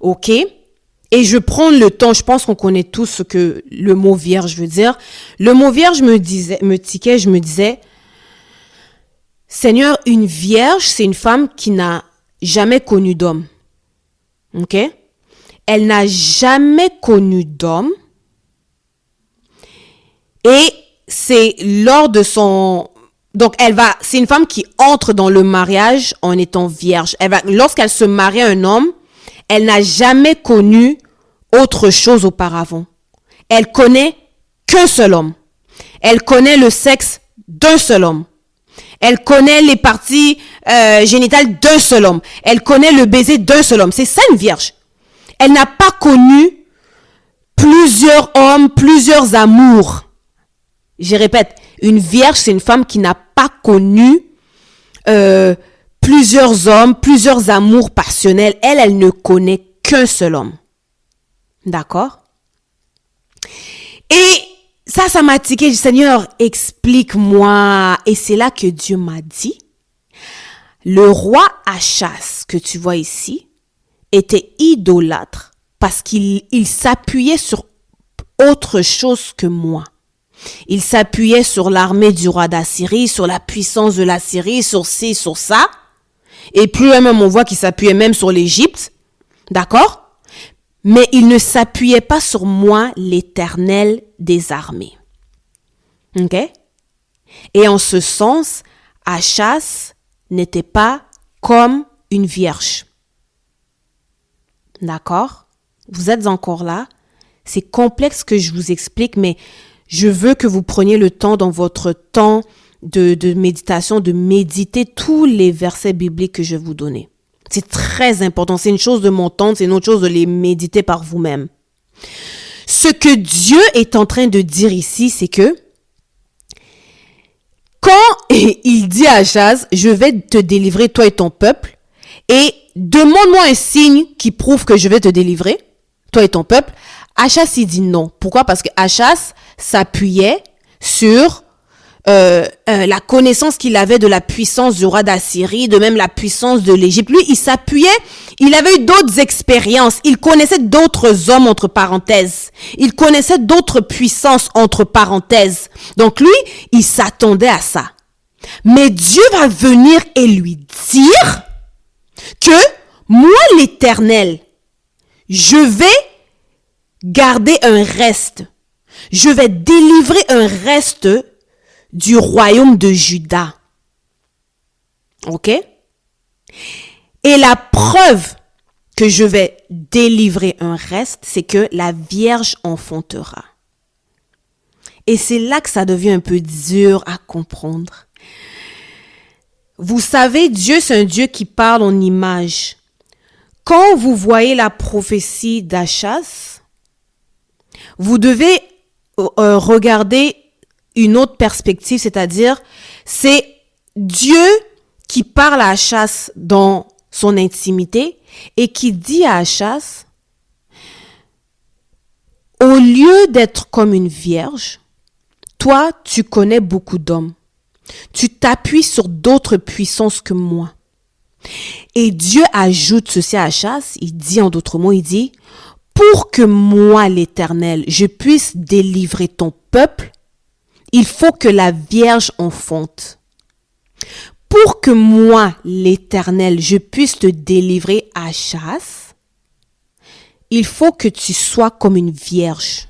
OK? Et je prends le temps, je pense qu'on connaît tous ce que le mot vierge veut dire. Le mot vierge me tiquait, je me disais, Seigneur, une vierge, c'est une femme qui n'a jamais connu d'homme. OK? Elle n'a jamais connu d'homme. Et c'est lors de son... Donc, c'est une femme qui entre dans le mariage en étant vierge. Lorsqu'elle se marie à un homme, elle n'a jamais connu autre chose auparavant. Elle connaît qu'un seul homme. Elle connaît le sexe d'un seul homme. Elle connaît les parties génitales d'un seul homme. Elle connaît le baiser d'un seul homme. C'est ça une vierge. Elle n'a pas connu plusieurs hommes, plusieurs amours. Je répète, une vierge, c'est une femme qui n'a pas connu plusieurs hommes, plusieurs amours passionnels. Elle ne connaît qu'un seul homme. D'accord? Et ça m'a tiqué. Je dis, Seigneur, explique-moi. Et c'est là que Dieu m'a dit, le roi Achaz que tu vois ici était idolâtre parce qu'il s'appuyait sur autre chose que moi. Il s'appuyait sur l'armée du roi d'Assyrie, sur la puissance de l'Assyrie, sur ci, sur ça. Et plus même on voit qu'il s'appuyait même sur l'Égypte. D'accord? Mais il ne s'appuyait pas sur moi, l'Éternel des armées. OK? Et en ce sens, Achaz n'était pas comme une vierge. D'accord? Vous êtes encore là? C'est complexe que je vous explique, mais je veux que vous preniez le temps dans votre temps de méditation, de méditer tous les versets bibliques que je vais vous donner. C'est très important. C'est une chose de m'entendre, c'est une autre chose de les méditer par vous-même. Ce que Dieu est en train de dire ici, c'est que quand il dit à Achaz, je vais te délivrer, toi et ton peuple, et demande-moi un signe qui prouve que je vais te délivrer, toi et ton peuple, Achaz, il dit non. Pourquoi? Parce que Achaz s'appuyait sur la connaissance qu'il avait de la puissance du roi d'Assyrie, de même la puissance de l'Égypte. Lui, il s'appuyait, il avait eu d'autres expériences, il connaissait d'autres hommes entre parenthèses, il connaissait d'autres puissances entre parenthèses. Donc lui, il s'attendait à ça. Mais Dieu va venir et lui dire que moi, l'Éternel, je vais garder un reste. Je vais délivrer un reste du royaume de Juda. OK? Et la preuve que je vais délivrer un reste, c'est que la Vierge enfantera. Et c'est là que ça devient un peu dur à comprendre. Vous savez, Dieu, c'est un Dieu qui parle en images. Quand vous voyez la prophétie d'Achaz, vous devez regarder une autre perspective, c'est-à-dire, c'est Dieu qui parle à Achaz dans son intimité et qui dit à Achaz, au lieu d'être comme une vierge, toi, tu connais beaucoup d'hommes. Tu t'appuies sur d'autres puissances que moi. Et Dieu ajoute ceci à Achaz, il dit en d'autres mots, il dit, pour que moi, l'Éternel, je puisse délivrer ton peuple, il faut que la Vierge enfante. Pour que moi, l'Éternel, je puisse te délivrer, Achaz, il faut que tu sois comme une vierge.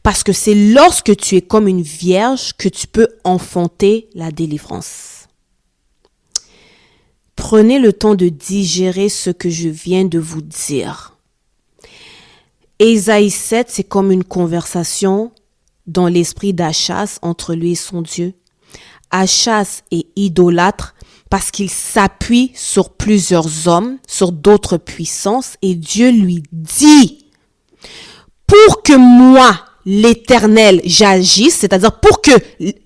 Parce que c'est lorsque tu es comme une vierge que tu peux enfanter la délivrance. Prenez le temps de digérer ce que je viens de vous dire. Ésaïe 7, c'est comme une conversation dans l'esprit d'Achaz entre lui et son Dieu. Achaz est idolâtre parce qu'il s'appuie sur plusieurs hommes, sur d'autres puissances, et Dieu lui dit, pour que moi, l'Éternel, j'agisse, c'est-à-dire pour que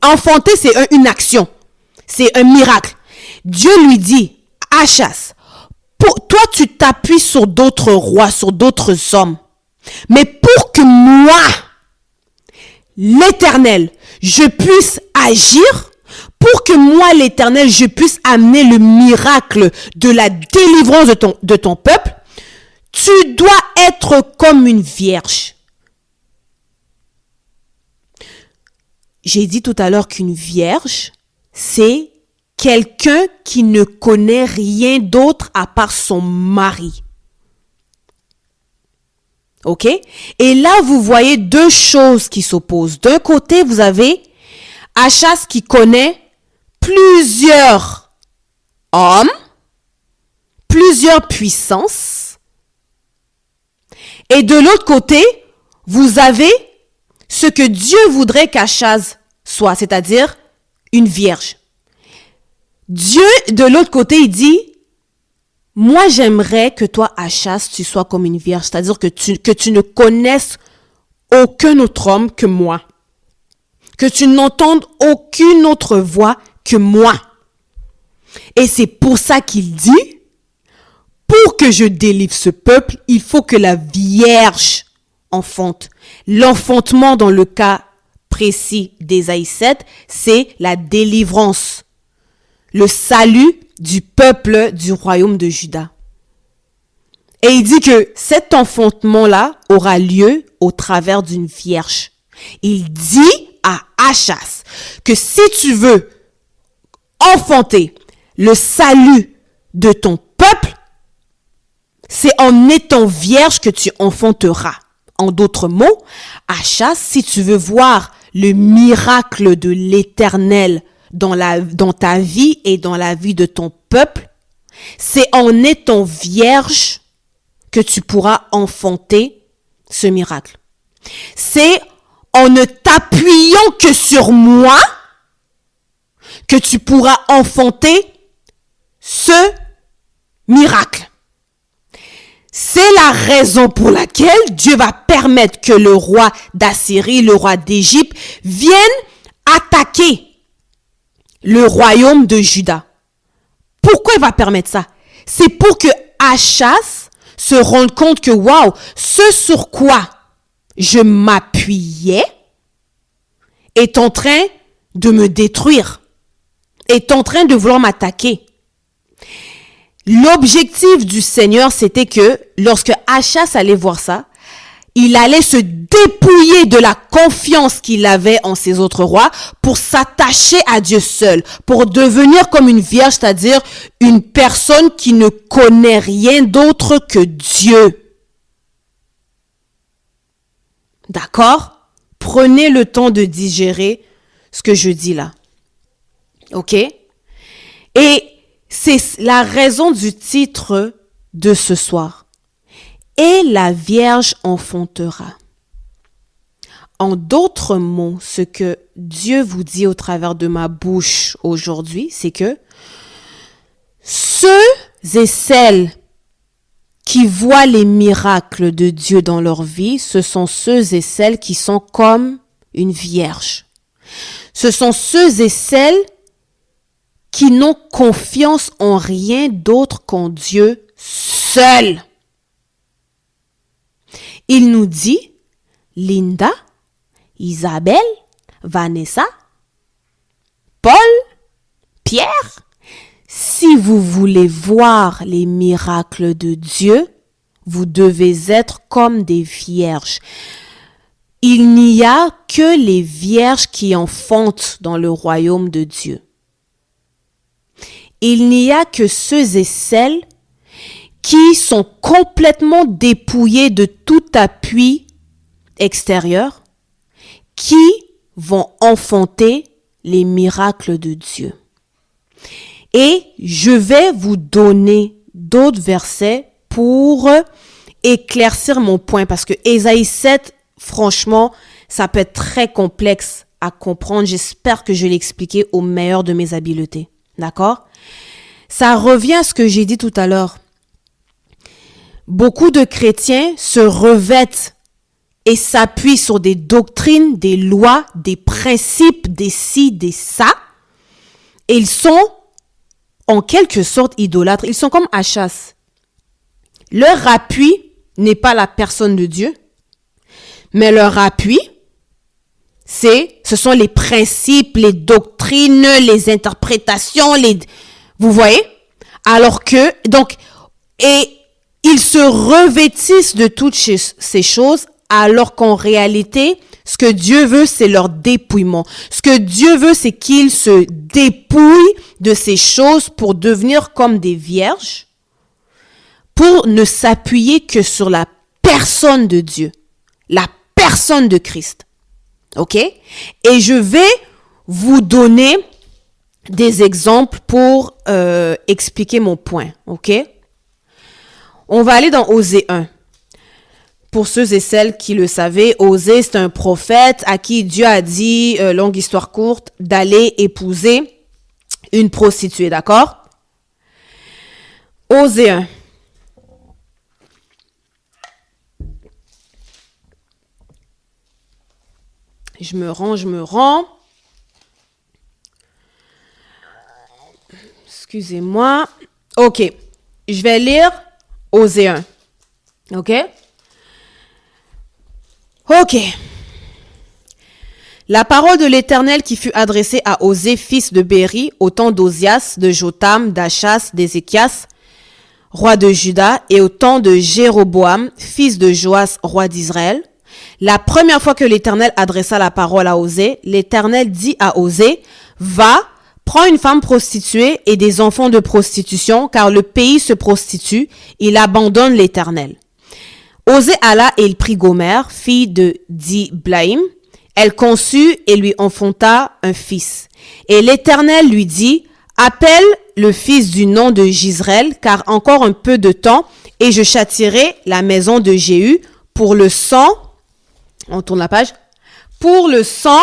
enfanter, c'est une action, c'est un miracle. Dieu lui dit, Achaz, toi tu t'appuies sur d'autres rois, sur d'autres hommes, mais pour que moi, l'Éternel, je puisse agir, pour que moi, l'Éternel, je puisse amener le miracle de la délivrance de ton peuple, tu dois être comme une vierge. J'ai dit tout à l'heure qu'une vierge, c'est quelqu'un qui ne connaît rien d'autre à part son mari. OK? Et là, vous voyez deux choses qui s'opposent. D'un côté, vous avez Achaz qui connaît plusieurs hommes, plusieurs puissances. Et de l'autre côté, vous avez ce que Dieu voudrait qu'Achaz soit, c'est-à-dire une vierge. Dieu, de l'autre côté, il dit, moi j'aimerais que toi, Achaz, tu sois comme une vierge, c'est-à-dire que tu ne connaisses aucun autre homme que moi. Que tu n'entendes aucune autre voix que moi. Et c'est pour ça qu'il dit, pour que je délivre ce peuple, il faut que la Vierge enfante. L'enfantement dans le cas précis d'Ésaïe 7, c'est la délivrance, le salut du peuple du royaume de Juda. Et il dit que cet enfantement-là aura lieu au travers d'une vierge. Il dit à Achaz que si tu veux enfanter le salut de ton peuple, c'est en étant vierge que tu enfanteras. En d'autres mots, Achaz, si tu veux voir le miracle de l'Éternel dans ta vie et dans la vie de ton peuple, c'est en étant vierge que tu pourras enfanter ce miracle. C'est en ne t'appuyant que sur moi que tu pourras enfanter ce miracle. C'est la raison pour laquelle Dieu va permettre que le roi d'Assyrie, le roi d'Égypte, vienne attaquer le royaume de Juda. Pourquoi il va permettre ça? C'est pour que Achaz se rende compte que, waouh, ce sur quoi je m'appuyais est en train de me détruire, est en train de vouloir m'attaquer. L'objectif du Seigneur, c'était que lorsque Achaz allait voir ça, il allait se dépouiller de la confiance qu'il avait en ses autres rois pour s'attacher à Dieu seul, pour devenir comme une vierge, c'est-à-dire une personne qui ne connaît rien d'autre que Dieu. D'accord? Prenez le temps de digérer ce que je dis là. OK? Et C'est la raison du titre de ce soir. Et la Vierge enfantera. En d'autres mots, ce que Dieu vous dit au travers de ma bouche aujourd'hui, c'est que ceux et celles qui voient les miracles de Dieu dans leur vie, ce sont ceux et celles qui sont comme une vierge. Ce sont ceux et celles qui n'ont confiance en rien d'autre qu'en Dieu seul. Il nous dit, Linda, Isabelle, Vanessa, Paul, Pierre, si vous voulez voir les miracles de Dieu, vous devez être comme des vierges. Il n'y a que les vierges qui enfantent dans le royaume de Dieu. Il n'y a que ceux et celles qui sont complètement dépouillés de tout appui extérieur, qui vont enfanter les miracles de Dieu. Et je vais vous donner d'autres versets pour éclaircir mon point, parce que Ésaïe 7, franchement, ça peut être très complexe à comprendre. J'espère que je l'ai expliqué au meilleur de mes habiletés. D'accord? Ça revient à ce que j'ai dit tout à l'heure. Beaucoup de chrétiens se revêtent et s'appuient sur des doctrines, des lois, des principes, des ci, des ça. Et ils sont en quelque sorte idolâtres. Ils sont comme Achas. Leur appui n'est pas la personne de Dieu, mais leur appui, ce sont les principes, les doctrines, les interprétations, vous voyez? Alors que, et ils se revêtissent de toutes ces choses, alors qu'en réalité, ce que Dieu veut, c'est leur dépouillement. Ce que Dieu veut, c'est qu'ils se dépouillent de ces choses pour devenir comme des vierges, pour ne s'appuyer que sur la personne de Dieu, la personne de Christ. OK? Et je vais vous donner des exemples pour expliquer mon point. OK? On va aller dans Osée 1. Pour ceux et celles qui le savaient, Osée, c'est un prophète à qui Dieu a dit, longue histoire courte, d'aller épouser une prostituée, d'accord? Osée 1. Je me rends. Excusez-moi. OK. Je vais lire Osée 1. OK? OK. La parole de l'Éternel qui fut adressée à Osée, fils de Béri, au temps d'Osias, de Jotam, d'Achas, d'Ézéchias, roi de Juda, et au temps de Jéroboam, fils de Joas, roi d'Israël. La première fois que l'Éternel adressa la parole à Osée, l'Éternel dit à Osée, « Va, prends une femme prostituée et des enfants de prostitution, car le pays se prostitue, il abandonne l'Éternel. » Osée alla et il prit Gomère, fille de Diblaïm. Elle conçut et lui enfanta un fils. Et l'Éternel lui dit, « Appelle le fils du nom de Jizreel, car encore un peu de temps, et je châtierai la maison de Jéhu pour le sang. » On tourne la page. « Pour le sang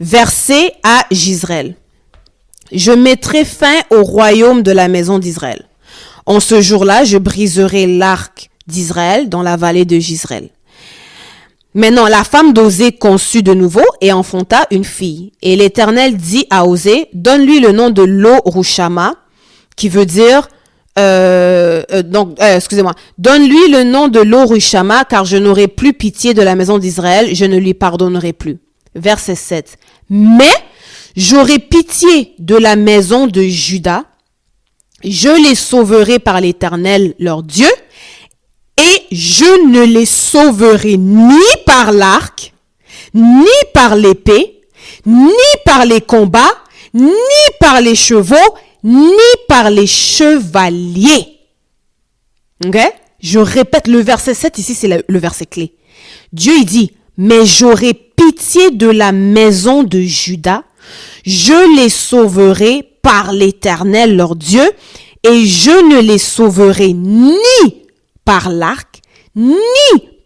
versé à Jizreel. Je mettrai fin au royaume de la maison d'Israël. En ce jour-là, je briserai l'arc d'Israël dans la vallée de Jizreel. » Maintenant, la femme d'Osée conçut de nouveau et enfanta une fille. Et l'Éternel dit à Osée, donne-lui le nom de Lo-Rushama, qui veut dire, donne-lui le nom de Lo-Rushama, car je n'aurai plus pitié de la maison d'Israël, je ne lui pardonnerai plus. Verset 7. Mais j'aurai pitié de la maison de Juda, je les sauverai par l'Éternel leur Dieu, et je ne les sauverai ni par l'arc, ni par l'épée, ni par les combats, ni par les chevaux, ni par les chevaliers. Ok? Je répète le verset 7, ici c'est le verset clé. Dieu il dit, mais j'aurai pitié de la maison de Juda, je les sauverai par l'Éternel leur Dieu, et je ne les sauverai ni par l'arc, ni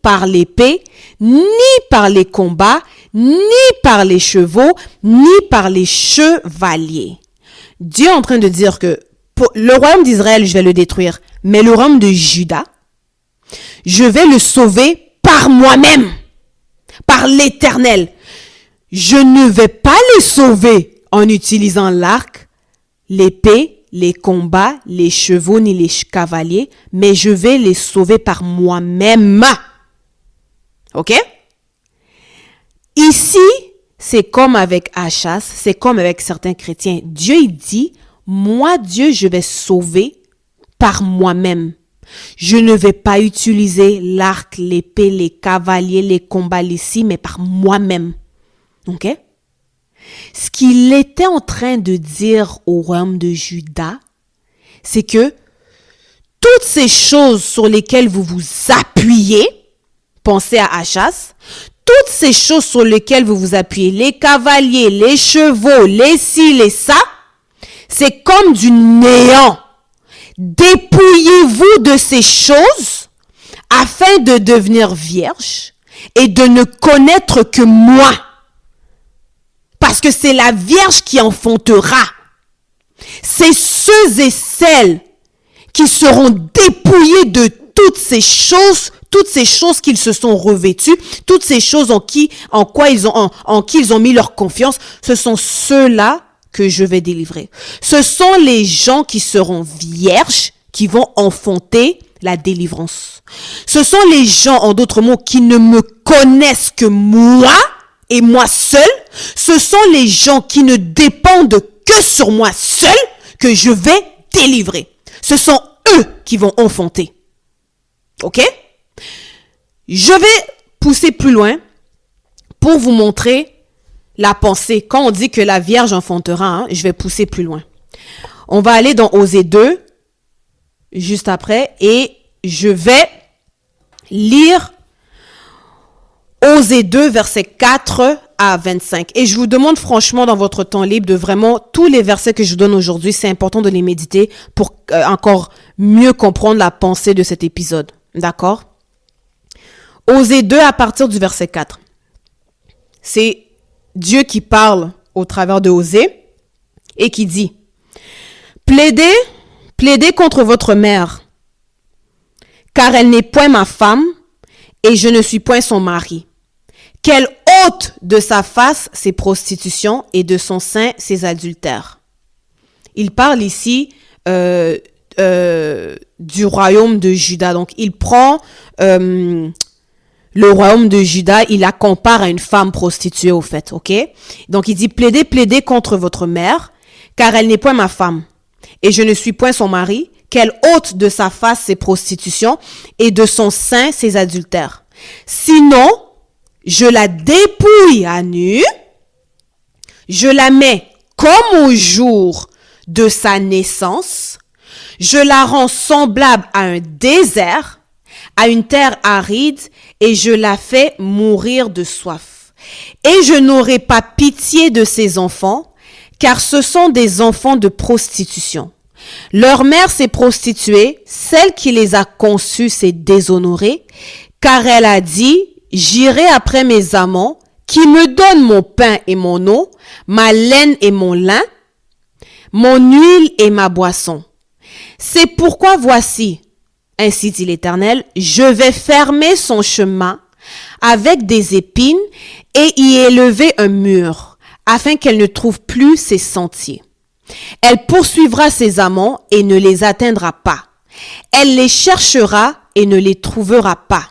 par l'épée, ni par les combats, ni par les chevaux, ni par les chevaliers. Dieu est en train de dire que le royaume d'Israël, je vais le détruire, mais le royaume de Juda, je vais le sauver par moi-même, par l'Éternel. Je ne vais pas les sauver en utilisant l'arc, l'épée, les combats, les chevaux ni les cavaliers, mais je vais les sauver par moi-même. OK? Ici, c'est comme avec Achaz, c'est comme avec certains chrétiens. Dieu, il dit, moi, Dieu, je vais sauver par moi-même. Je ne vais pas utiliser l'arc, l'épée, les cavaliers, les combats ici, mais par moi-même. OK? Ce qu'il était en train de dire au royaume de Juda, c'est que toutes ces choses sur lesquelles vous vous appuyez, pensez à Achaz, toutes ces choses sur lesquelles vous vous appuyez, les cavaliers, les chevaux, les ci, les ça, c'est comme du néant. Dépouillez-vous de ces choses afin de devenir vierge et de ne connaître que moi. Parce que c'est la Vierge qui enfantera. C'est ceux et celles qui seront dépouillés de toutes ces choses qu'ils se sont revêtus, toutes ces choses en qui ils ont mis leur confiance, ce sont ceux-là que je vais délivrer. Ce sont les gens qui seront vierges qui vont enfanter la délivrance. Ce sont les gens, en d'autres mots, qui ne me connaissent que moi et moi seul. Ce sont les gens qui ne dépendent que sur moi seul que je vais délivrer. Ce sont eux qui vont enfanter. OK? Je vais pousser plus loin pour vous montrer la pensée. Quand on dit que la Vierge enfantera, je vais pousser plus loin. On va aller dans Osée 2, juste après, et je vais lire Osée 2, versets 4 à 25. Et je vous demande franchement dans votre temps libre de vraiment, tous les versets que je vous donne aujourd'hui, c'est important de les méditer pour encore mieux comprendre la pensée de cet épisode. D'accord? Osée 2 à partir du verset 4. C'est Dieu qui parle au travers de Osée et qui dit « Plaidez contre votre mère, car elle n'est point ma femme et je ne suis point son mari. Qu'elle ôte de sa face ses prostitutions et de son sein ses adultères. » Il parle ici du royaume de Juda. Donc, il prend le royaume de Juda, il la compare à une femme prostituée au fait, ok? Donc, il dit, plaidez contre votre mère, car elle n'est point ma femme, et je ne suis point son mari, qu'elle ôte de sa face ses prostitutions, et de son sein ses adultères. Sinon, je la dépouille à nu, je la mets comme au jour de sa naissance, je la rends semblable à un désert, à une terre aride, et je la fais mourir de soif. Et je n'aurai pas pitié de ses enfants, car ce sont des enfants de prostitution. Leur mère s'est prostituée, celle qui les a conçus s'est déshonorée, car elle a dit, j'irai après mes amants, qui me donnent mon pain et mon eau, ma laine et mon lin, mon huile et ma boisson. C'est pourquoi voici, ainsi dit l'Éternel, je vais fermer son chemin avec des épines et y élever un mur, afin qu'elle ne trouve plus ses sentiers. Elle poursuivra ses amants et ne les atteindra pas. Elle les cherchera et ne les trouvera pas.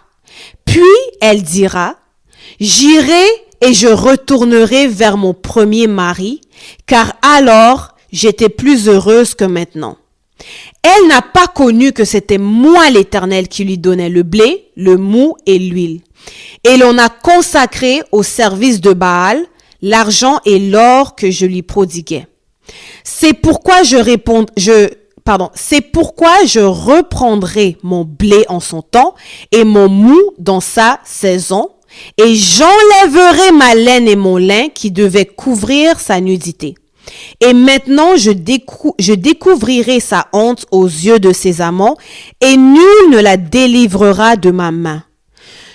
Puis elle dira, j'irai et je retournerai vers mon premier mari, car alors j'étais plus heureuse que maintenant. Elle n'a pas connu que c'était moi l'Éternel qui lui donnait le blé, le mou et l'huile. Et l'on a consacré au service de Baal l'argent et l'or que je lui prodiguais. C'est pourquoi je reprendrai mon blé en son temps et mon mou dans sa saison, et j'enlèverai ma laine et mon lin qui devaient couvrir sa nudité. Et maintenant, je découvrirai sa honte aux yeux de ses amants, et nul ne la délivrera de ma main.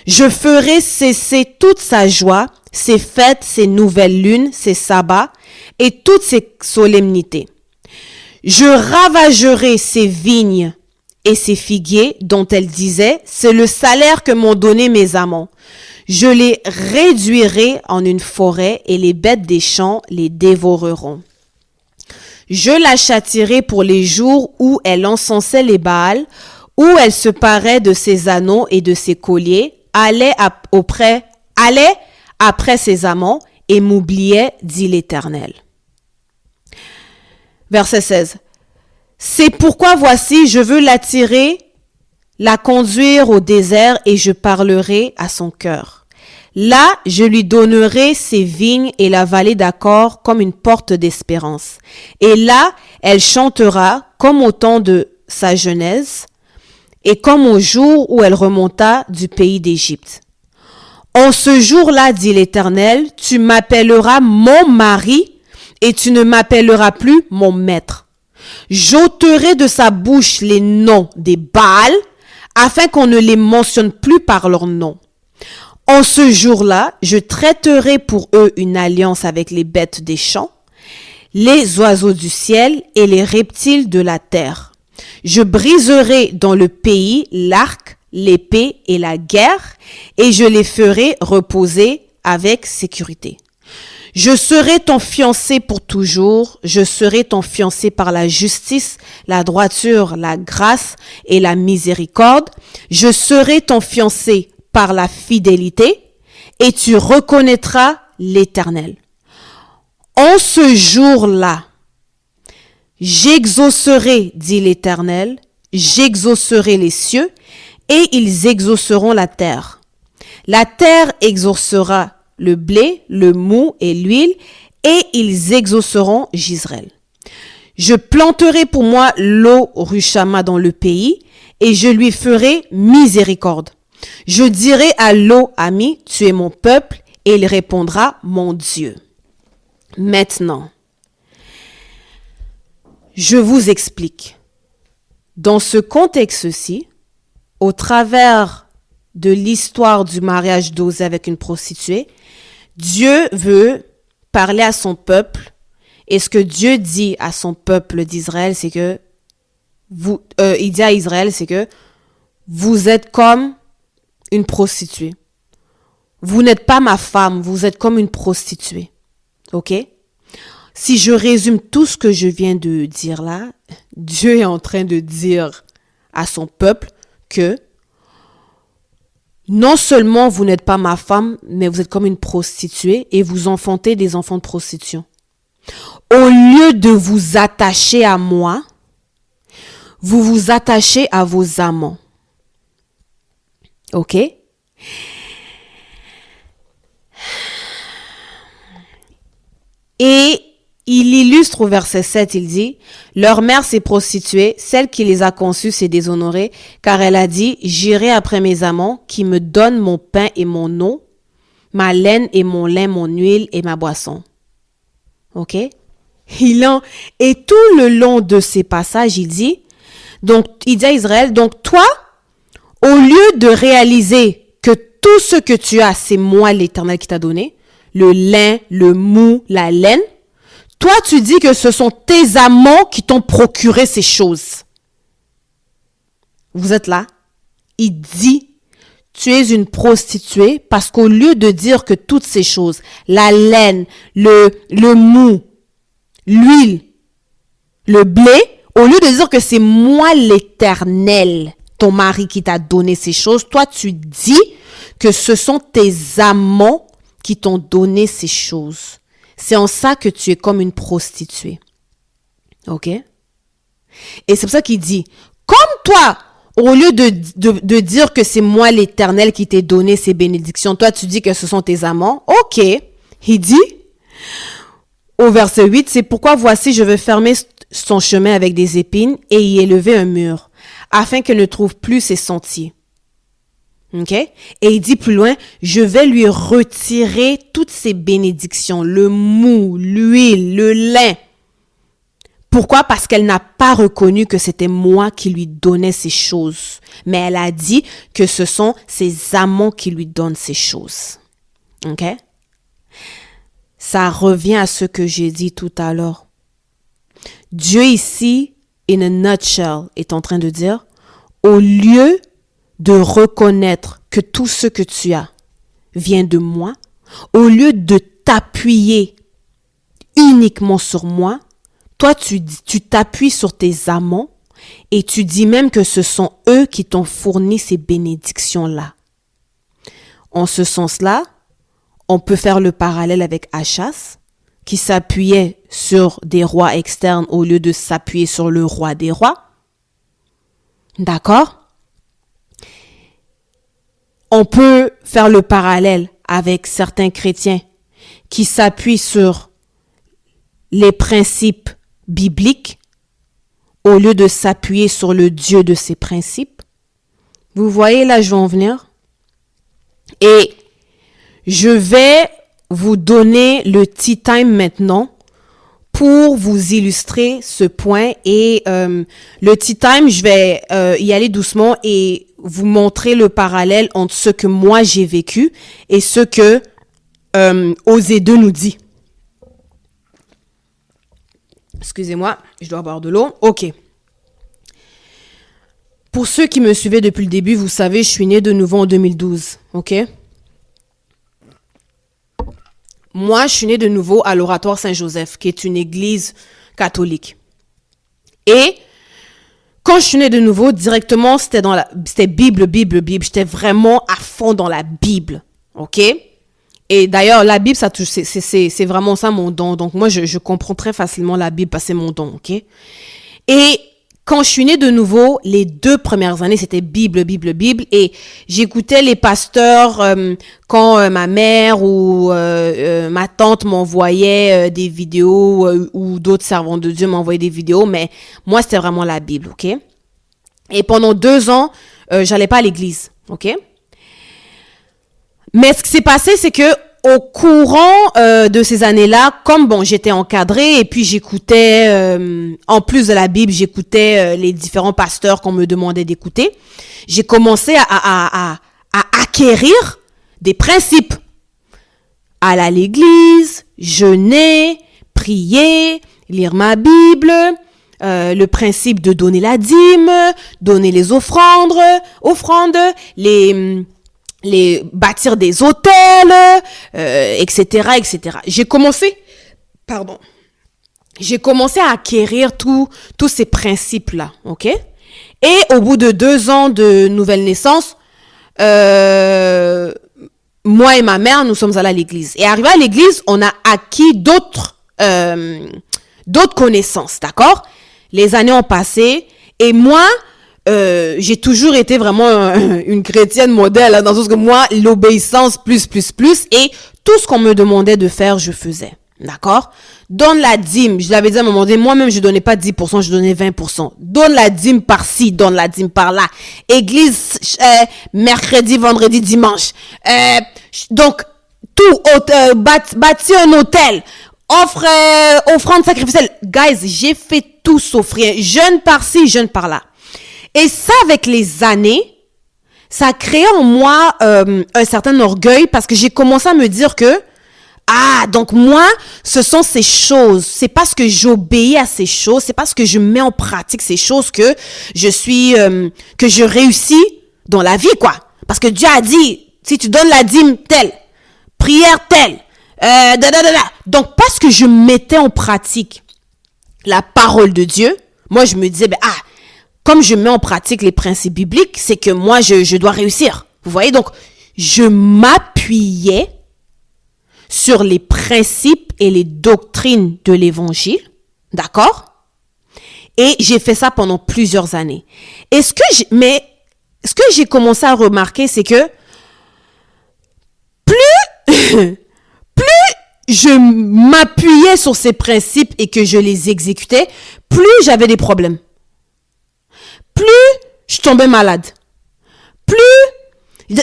Je ferai cesser toute sa joie, ses fêtes, ses nouvelles lunes, ses sabbats, et toutes ses solennités. Je ravagerai ses vignes et ses figuiers, dont elle disait, c'est le salaire que m'ont donné mes amants. Je les réduirai en une forêt, et les bêtes des champs les dévoreront. Je la châtierai pour les jours où elle encensait les Baals, où elle se parait de ses anneaux et de ses colliers, allait après ses amants et m'oubliait, dit l'Éternel. Verset 16. C'est pourquoi voici, je veux l'attirer, la conduire au désert, et je parlerai à son cœur. Là, je lui donnerai ses vignes et la vallée d'Accord comme une porte d'espérance. Et là, elle chantera comme au temps de sa jeunesse et comme au jour où elle remonta du pays d'Égypte. En ce jour-là, dit l'Éternel, tu m'appelleras mon mari et tu ne m'appelleras plus mon maître. J'ôterai de sa bouche les noms des Baals afin qu'on ne les mentionne plus par leur nom. En ce jour-là, je traiterai pour eux une alliance avec les bêtes des champs, les oiseaux du ciel et les reptiles de la terre. Je briserai dans le pays l'arc, l'épée et la guerre, et je les ferai reposer avec sécurité. Je serai ton fiancé pour toujours, je serai ton fiancé par la justice, la droiture, la grâce et la miséricorde. Je serai ton fiancé par la fidélité, et tu reconnaîtras l'Éternel. En ce jour-là, j'exaucerai, dit l'Éternel, j'exaucerai les cieux, et ils exauceront la terre. La terre exaucera le blé, le mou et l'huile, et ils exauceront Jisraël. Je planterai pour moi l'eau Rushama dans le pays, et je lui ferai miséricorde. Je dirai à l'eau amie, tu es mon peuple, et il répondra, mon Dieu. Maintenant, je vous explique. Dans ce contexte-ci, au travers de l'histoire du mariage d'Osée avec une prostituée, Dieu veut parler à son peuple, et ce que Dieu dit à son peuple d'Israël, c'est que il dit à Israël, c'est que vous êtes comme une prostituée. Vous n'êtes pas ma femme, vous êtes comme une prostituée. OK? Si je résume tout ce que je viens de dire là, Dieu est en train de dire à son peuple que non seulement vous n'êtes pas ma femme, mais vous êtes comme une prostituée et vous enfantez des enfants de prostitution. Au lieu de vous attacher à moi, vous vous attachez à vos amants. OK? Et il illustre au verset 7, il dit, « Leur mère s'est prostituée, celle qui les a conçus s'est déshonorée, car elle a dit, j'irai après mes amants qui me donnent mon pain et mon eau, ma laine et mon lin, mon huile et ma boisson. » OK? Et tout le long de ces passages, il dit à Israël, donc toi, au lieu de réaliser que tout ce que tu as, c'est moi l'Éternel qui t'a donné, le lin, le mou, la laine, toi, tu dis que ce sont tes amants qui t'ont procuré ces choses. Vous êtes là? Il dit, tu es une prostituée parce qu'au lieu de dire que toutes ces choses, la laine, le mou, l'huile, le blé, au lieu de dire que c'est moi l'Éternel, ton mari qui t'a donné ces choses, toi, tu dis que ce sont tes amants qui t'ont donné ces choses. C'est en ça que tu es comme une prostituée. OK? Et c'est pour ça qu'il dit, comme toi, au lieu de dire que c'est moi l'Éternel qui t'ai donné ces bénédictions, toi tu dis que ce sont tes amants. OK. Il dit, au verset 8, c'est pourquoi voici je veux fermer son chemin avec des épines et y élever un mur, afin qu'elle ne trouve plus ses sentiers. OK? Et il dit plus loin, je vais lui retirer toutes ses bénédictions, le mou, l'huile, le lin, Pourquoi? Parce qu'elle n'a pas reconnu que c'était moi qui lui donnais ces choses. Mais elle a dit que ce sont ses amants qui lui donnent ces choses. OK? Ça revient à ce que j'ai dit tout à l'heure. Dieu ici, in a nutshell, est en train de dire, au lieu de reconnaître que tout ce que tu as vient de moi, au lieu de t'appuyer uniquement sur moi, toi, tu t'appuies sur tes amants et tu dis même que ce sont eux qui t'ont fourni ces bénédictions-là. En ce sens-là, on peut faire le parallèle avec Achas, qui s'appuyait sur des rois externes au lieu de s'appuyer sur le roi des rois. D'accord? On peut faire le parallèle avec certains chrétiens qui s'appuient sur les principes bibliques au lieu de s'appuyer sur le Dieu de ces principes. Vous voyez là, je vais en venir. Et je vais vous donner le tea time maintenant pour vous illustrer ce point. Et le tea time, je vais y aller doucement et vous montrer le parallèle entre ce que moi j'ai vécu et ce que Osée 2 nous dit. Excusez-moi, je dois boire de l'eau. OK. Pour ceux qui me suivaient depuis le début, vous savez, je suis née de nouveau en 2012. OK? Moi, je suis née de nouveau à l'Oratoire Saint-Joseph, qui est une église catholique. Et quand je suis née de nouveau, directement, c'était Bible. J'étais vraiment à fond dans la Bible. OK? Et d'ailleurs, la Bible, c'est vraiment ça mon don. Donc, moi, je comprends très facilement la Bible parce que c'est mon don, OK? Et quand je suis née de nouveau, les 2 premières années, c'était Bible. Et j'écoutais les pasteurs quand ma mère ou ma tante m'envoyait des vidéos ou d'autres servants de Dieu m'envoyaient des vidéos. Mais moi, c'était vraiment la Bible, OK? Et pendant 2 ans, j'allais pas à l'église, OK? Mais ce qui s'est passé, c'est que au courant de ces années-là, comme j'étais encadrée et puis j'écoutais, en plus de la Bible, j'écoutais les différents pasteurs qu'on me demandait d'écouter, j'ai commencé à acquérir des principes. Aller à l'église, jeûner, prier, lire ma Bible, le principe de donner la dîme, donner les offrandes, les bâtir des hôtels, etc. J'ai commencé à acquérir tous ces principes-là, OK? Et au bout de 2 ans de nouvelle naissance, moi et ma mère, nous sommes allés à l'église. Et arrivé à l'église, on a acquis d'autres connaissances, d'accord? Les années ont passé et moi, j'ai toujours été vraiment une chrétienne modèle, hein, dans le sens que moi, l'obéissance plus, et tout ce qu'on me demandait de faire, je faisais. D'accord? Donne la dîme. Je l'avais dit à un moment donné, moi-même, je donnais pas 10%, je donnais 20%. Donne la dîme par-ci, donne la dîme par-là. Église, mercredi, vendredi, dimanche. Donc, tout, bâtir un hôtel. Offrande sacrificielle. Guys, j'ai fait tout sauf rien. Jeûne par-ci, jeûne par-là. Et ça, avec les années, ça a créé en moi un certain orgueil parce que j'ai commencé à me dire que, donc moi, ce sont ces choses, c'est parce que j'obéis à ces choses, c'est parce que je mets en pratique ces choses que que je réussis dans la vie, quoi. Parce que Dieu a dit, si tu donnes la dîme telle, prière telle, Donc, parce que je mettais en pratique la parole de Dieu, moi, je me disais, comme je mets en pratique les principes bibliques, c'est que moi, je dois réussir. Vous voyez, donc, je m'appuyais sur les principes et les doctrines de l'évangile, d'accord? Et j'ai fait ça pendant plusieurs années. Ce que j'ai commencé à remarquer, c'est que plus je m'appuyais sur ces principes et que je les exécutais, plus j'avais des problèmes. Plus je tombais malade.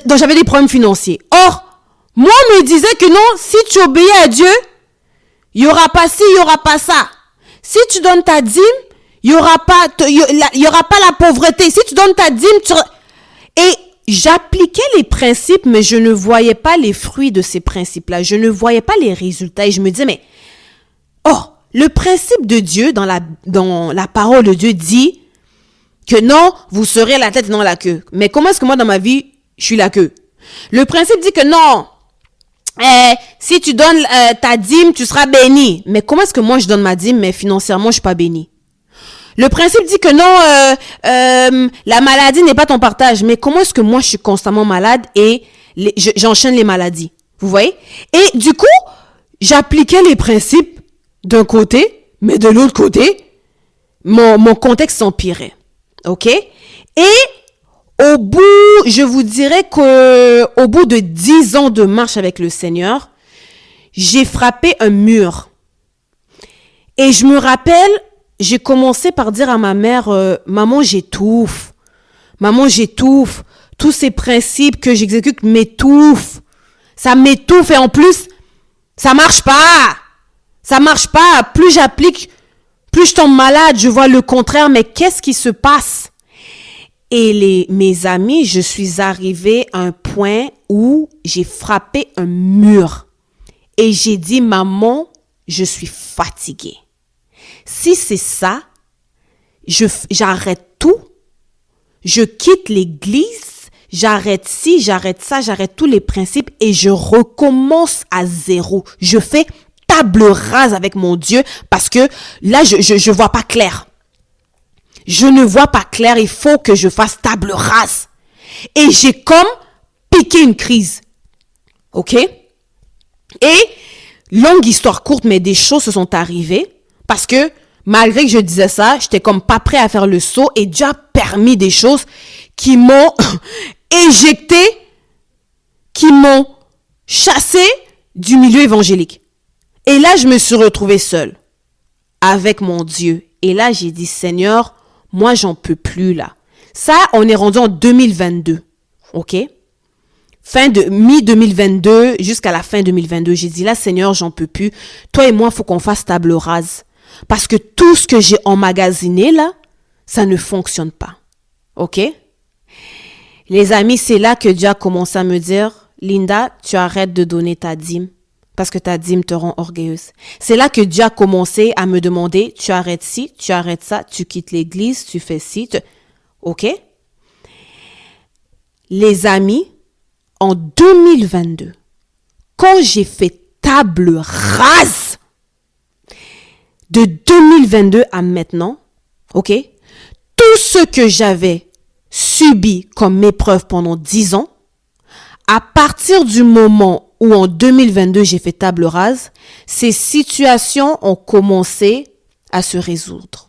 Donc j'avais des problèmes financiers. Or, moi, on me disait que non, si tu obéis à Dieu, il n'y aura pas ci, il n'y aura pas ça. Si tu donnes ta dîme, il y aura pas la pauvreté. Si tu donnes ta dîme, et j'appliquais les principes, mais je ne voyais pas les fruits de ces principes-là. Je ne voyais pas les résultats. Et je me disais, mais, le principe de Dieu dans la parole de Dieu dit que non, vous serez la tête et non la queue. Mais comment est-ce que moi, dans ma vie, je suis la queue? Le principe dit que non, si tu donnes ta dîme, tu seras béni. Mais comment est-ce que moi, je donne ma dîme, mais financièrement, je suis pas béni? Le principe dit que non, la maladie n'est pas ton partage. Mais comment est-ce que moi, je suis constamment malade et j'enchaîne les maladies? Vous voyez? Et du coup, j'appliquais les principes d'un côté, mais de l'autre côté, mon contexte s'empirait. OK? Et je vous dirais qu'au bout de 10 ans de marche avec le Seigneur, j'ai frappé un mur. Et je me rappelle, j'ai commencé par dire à ma mère, maman, j'étouffe. Maman, j'étouffe. Tous ces principes que j'exécute m'étouffent. Ça m'étouffe et en plus, ça marche pas. Ça marche pas. Plus j'applique, plus je tombe malade. Je vois le contraire. Mais qu'est-ce qui se passe? Et mes amis, je suis arrivée à un point où j'ai frappé un mur. Et j'ai dit, maman, je suis fatiguée. Si c'est ça, j'arrête tout. Je quitte l'église. J'arrête ci, j'arrête ça, j'arrête tous les principes et je recommence à zéro. Je fais table rase avec mon Dieu parce que là, je vois pas clair. Je ne vois pas clair, il faut que je fasse table rase. Et j'ai comme piqué une crise. OK? Et longue histoire courte, mais des choses se sont arrivées parce que malgré que je disais ça, j'étais comme pas prêt à faire le saut et Dieu a permis des choses qui m'ont éjecté, qui m'ont chassé du milieu évangélique. Et là, je me suis retrouvée seule avec mon Dieu. Et là, j'ai dit, Seigneur, moi, j'en peux plus là. Ça, on est rendu en 2022. OK? Mi-2022 jusqu'à la fin 2022. J'ai dit, là, Seigneur, j'en peux plus. Toi et moi, il faut qu'on fasse table rase. Parce que tout ce que j'ai emmagasiné là, ça ne fonctionne pas. OK? Les amis, c'est là que Dieu a commencé à me dire, Linda, tu arrêtes de donner ta dîme parce que ta dîme te rend orgueilleuse. C'est là que Dieu a commencé à me demander, tu arrêtes ci, tu arrêtes ça, tu quittes l'église, tu fais ci. OK? Les amis, en 2022, quand j'ai fait table rase de 2022 à maintenant, OK? Tout ce que j'avais subi comme épreuve pendant 10 ans, à partir du moment où en 2022 j'ai fait table rase, ces situations ont commencé à se résoudre.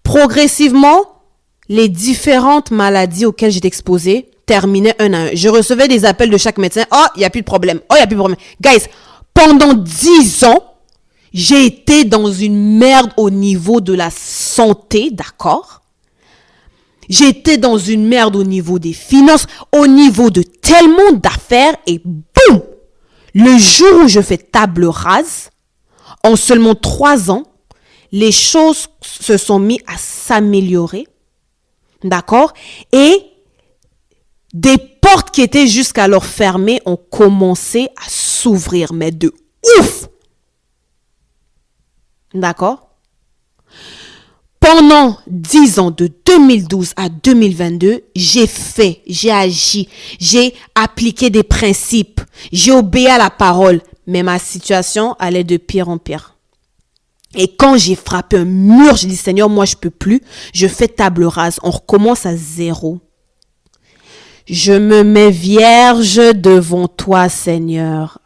Progressivement, les différentes maladies auxquelles j'étais exposée terminaient un à un. Je recevais des appels de chaque médecin. Oh, il n'y a plus de problème. Oh, il n'y a plus de problème. Guys, pendant 10 ans, j'ai été dans une merde au niveau de la santé, d'accord? J'étais dans une merde au niveau des finances, au niveau de tellement d'affaires et boum! Le jour où je fais table rase, en seulement 3 ans, les choses se sont mises à s'améliorer, d'accord? Et des portes qui étaient jusqu'alors fermées ont commencé à s'ouvrir, mais de ouf! D'accord? Pendant 10 ans, de 2012 à 2022, j'ai agi, j'ai appliqué des principes, j'ai obéi à la parole, mais ma situation allait de pire en pire. Et quand j'ai frappé un mur, j'ai dit, Seigneur, moi je peux plus, je fais table rase, on recommence à zéro. Je me mets vierge devant toi, Seigneur.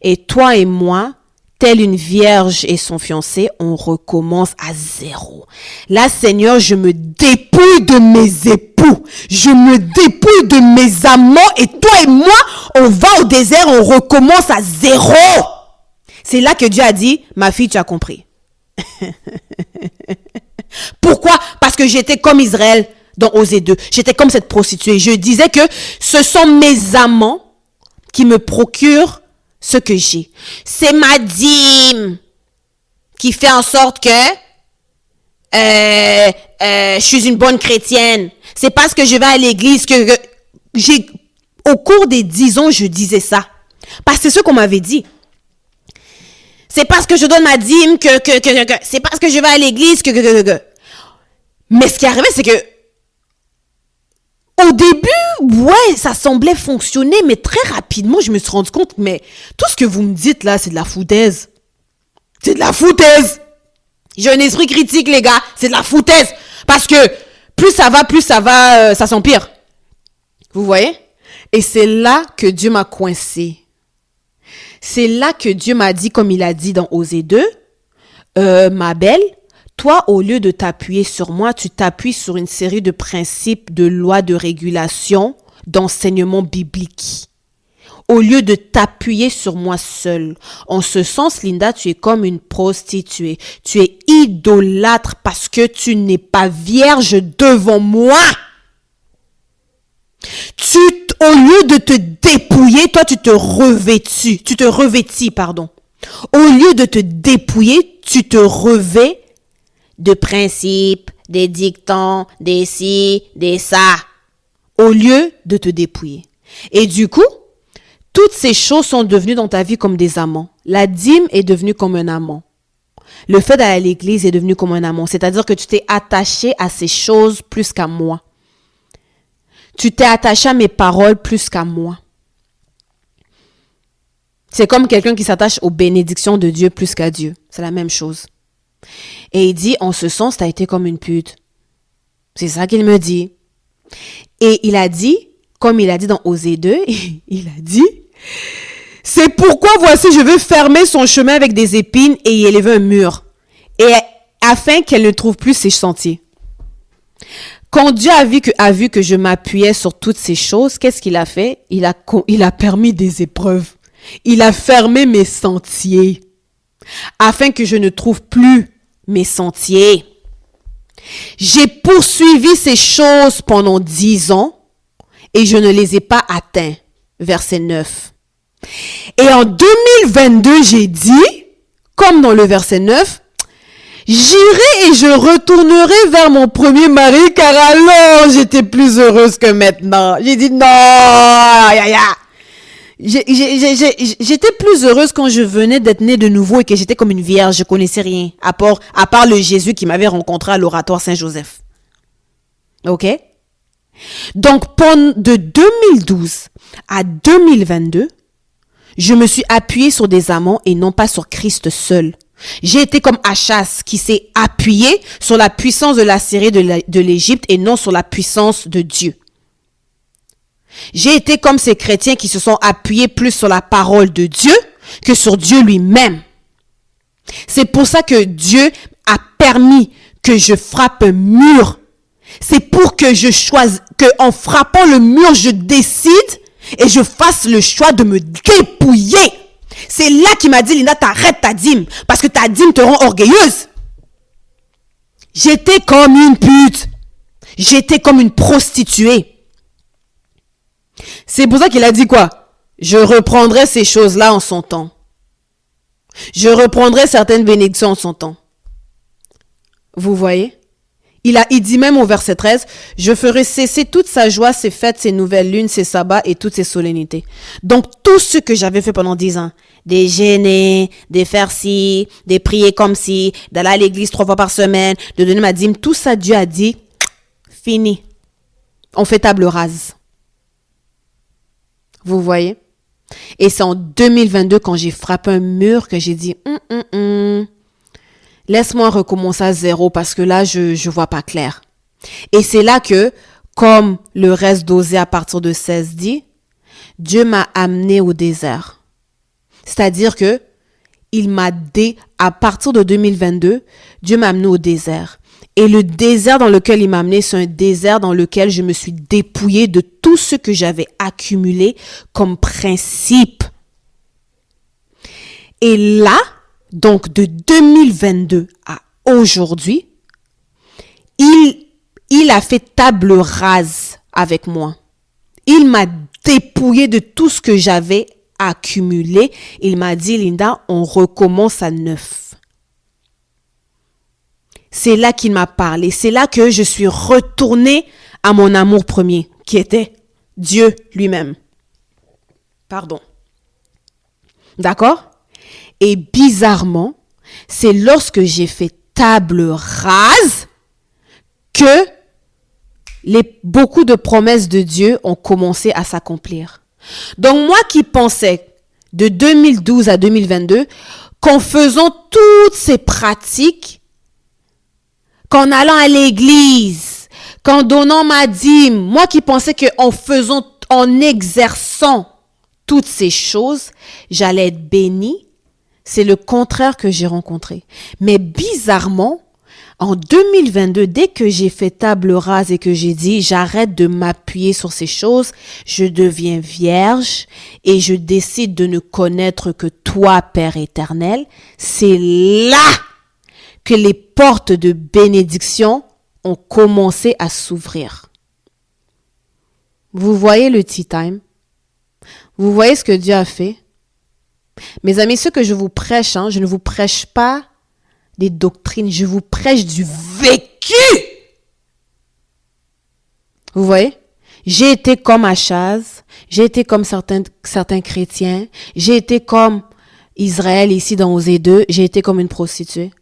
Et toi et moi, telle une vierge et son fiancé, on recommence à zéro. Là, Seigneur, je me dépouille de mes époux. Je me dépouille de mes amants. Et toi et moi, on va au désert, on recommence à zéro. C'est là que Dieu a dit, ma fille, tu as compris. Pourquoi? Parce que j'étais comme Israël dans Osée 2. J'étais comme cette prostituée. Je disais que ce sont mes amants qui me procurent ce que j'ai. C'est ma dîme. qui fait en sorte que je suis une bonne chrétienne. C'est parce que je vais à l'église que j'ai, au cours des 10 ans, je disais ça. Parce que c'est ce qu'on m'avait dit. C'est parce que je donne ma dîme que c'est parce que je vais à l'église que. Mais ce qui est arrivé, c'est que au début, ouais, ça semblait fonctionner, mais très rapidement, je me suis rendu compte, mais tout ce que vous me dites là, c'est de la foutaise. C'est de la foutaise. J'ai un esprit critique, les gars. C'est de la foutaise. Parce que plus ça va, ça s'empire. Vous voyez? Et c'est là que Dieu m'a coincé. C'est là que Dieu m'a dit, comme il a dit dans Osée 2, ma belle, toi, au lieu de t'appuyer sur moi, tu t'appuies sur une série de principes, de lois, de régulations, d'enseignements bibliques. Au lieu de t'appuyer sur moi seule. En ce sens, Linda, tu es comme une prostituée. Tu es idolâtre parce que tu n'es pas vierge devant moi. Au lieu de te dépouiller, toi, tu te revêtis. Au lieu de te dépouiller, tu te revêts de principes, des dictons, des ci, des ça. Au lieu de te dépouiller. Et du coup, toutes ces choses sont devenues dans ta vie comme des amants. La dîme est devenue comme un amant. Le fait d'aller à l'église est devenu comme un amant. C'est-à-dire que tu t'es attaché à ces choses plus qu'à moi. Tu t'es attaché à mes paroles plus qu'à moi. C'est comme quelqu'un qui s'attache aux bénédictions de Dieu plus qu'à Dieu. C'est la même chose. Et il dit, en ce sens, tu as été comme une pute. C'est ça qu'il me dit. Et il a dit, comme il a dit dans Osée 2, il a dit, c'est pourquoi voici, je veux fermer son chemin avec des épines et y élever un mur, et afin qu'elle ne trouve plus ses sentiers. Quand Dieu a vu que je m'appuyais sur toutes ces choses, qu'est-ce qu'il a fait? Il a permis des épreuves. Il a fermé mes sentiers, afin que je ne trouve plus mes sentiers. J'ai poursuivi ces choses pendant 10 ans et je ne les ai pas atteints. Verset 9. Et en 2022, j'ai dit, comme dans le verset 9, j'irai et je retournerai vers mon premier mari car alors j'étais plus heureuse que maintenant. J'ai dit non, j'étais plus heureuse quand je venais d'être née de nouveau et que j'étais comme une vierge, je connaissais rien, à part le Jésus qui m'avait rencontré à l'oratoire Saint-Joseph. Ok? Donc, de 2012 à 2022, je me suis appuyée sur des amants et non pas sur Christ seul. J'ai été comme Achas qui s'est appuyé sur la puissance de la Syrie de l'Égypte et non sur la puissance de Dieu. J'ai été comme ces chrétiens qui se sont appuyés plus sur la parole de Dieu que sur Dieu lui-même. C'est pour ça que Dieu a permis que je frappe un mur. C'est pour que en frappant le mur, je décide et je fasse le choix de me dépouiller. C'est là qu'il m'a dit, Linda, t'arrêtes ta dîme parce que ta dîme te rend orgueilleuse. J'étais comme une pute. J'étais comme une prostituée. C'est pour ça qu'il a dit quoi? Je reprendrai ces choses-là en son temps. Je reprendrai certaines bénédictions en son temps. Vous voyez? Il dit même au verset 13, je ferai cesser toute sa joie, ses fêtes, ses nouvelles lunes, ses sabbats et toutes ses solennités. Donc, tout ce que j'avais fait pendant 10 ans, des jeûner, des faire ci, des prier comme ci, d'aller à l'église 3 fois par semaine, de donner ma dîme, tout ça, Dieu a dit, fini. On fait table rase. Vous voyez? Et c'est en 2022, quand j'ai frappé un mur, que j'ai dit, laisse-moi recommencer à zéro parce que là, je vois pas clair. Et c'est là que, comme le reste d'Osée à partir de 16 dit, Dieu m'a amené au désert. C'est-à-dire que, à partir de 2022, Dieu m'a amené au désert. Et le désert dans lequel il m'a amené, c'est un désert dans lequel je me suis dépouillée de tout ce que j'avais accumulé comme principe. Et là, donc de 2022 à aujourd'hui, il a fait table rase avec moi. Il m'a dépouillé de tout ce que j'avais accumulé. Il m'a dit, Linda, on recommence à neuf. c'est là qu'il m'a parlé. C'est là que je suis retournée à mon amour premier, qui était Dieu lui-même. Pardon. D'accord? Et bizarrement, c'est lorsque j'ai fait table rase que beaucoup de promesses de Dieu ont commencé à s'accomplir. Donc moi qui pensais de 2012 à 2022 qu'en faisant toutes ces pratiques, qu'en allant à l'église, qu'en donnant ma dîme, moi qui pensais en exerçant toutes ces choses, j'allais être bénie, c'est le contraire que j'ai rencontré. Mais bizarrement, en 2022, dès que j'ai fait table rase et que j'ai dit j'arrête de m'appuyer sur ces choses, je deviens vierge et je décide de ne connaître que toi, Père éternel, c'est là que les portes de bénédiction ont commencé à s'ouvrir. Vous voyez le tea time? Vous voyez ce que Dieu a fait? Mes amis, ce que je vous prêche, je ne vous prêche pas des doctrines, je vous prêche du vécu. Vous voyez? J'ai été comme Achaz, j'ai été comme certains chrétiens, j'ai été comme Israël ici dans Osée 2, j'ai été comme une prostituée.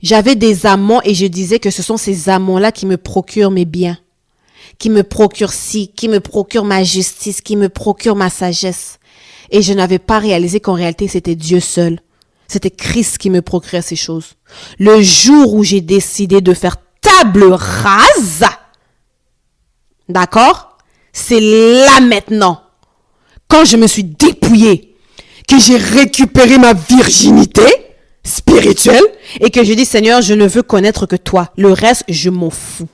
J'avais des amants et je disais que ce sont ces amants-là qui me procurent mes biens, qui me procurent qui me procurent ma justice, qui me procurent ma sagesse. Et je n'avais pas réalisé qu'en réalité, c'était Dieu seul. C'était Christ qui me procurait ces choses. Le jour où j'ai décidé de faire table rase, d'accord? C'est là maintenant, quand je me suis dépouillée, que j'ai récupéré ma virginité spirituelle et que j'ai dit, Seigneur, je ne veux connaître que toi. Le reste, je m'en fous.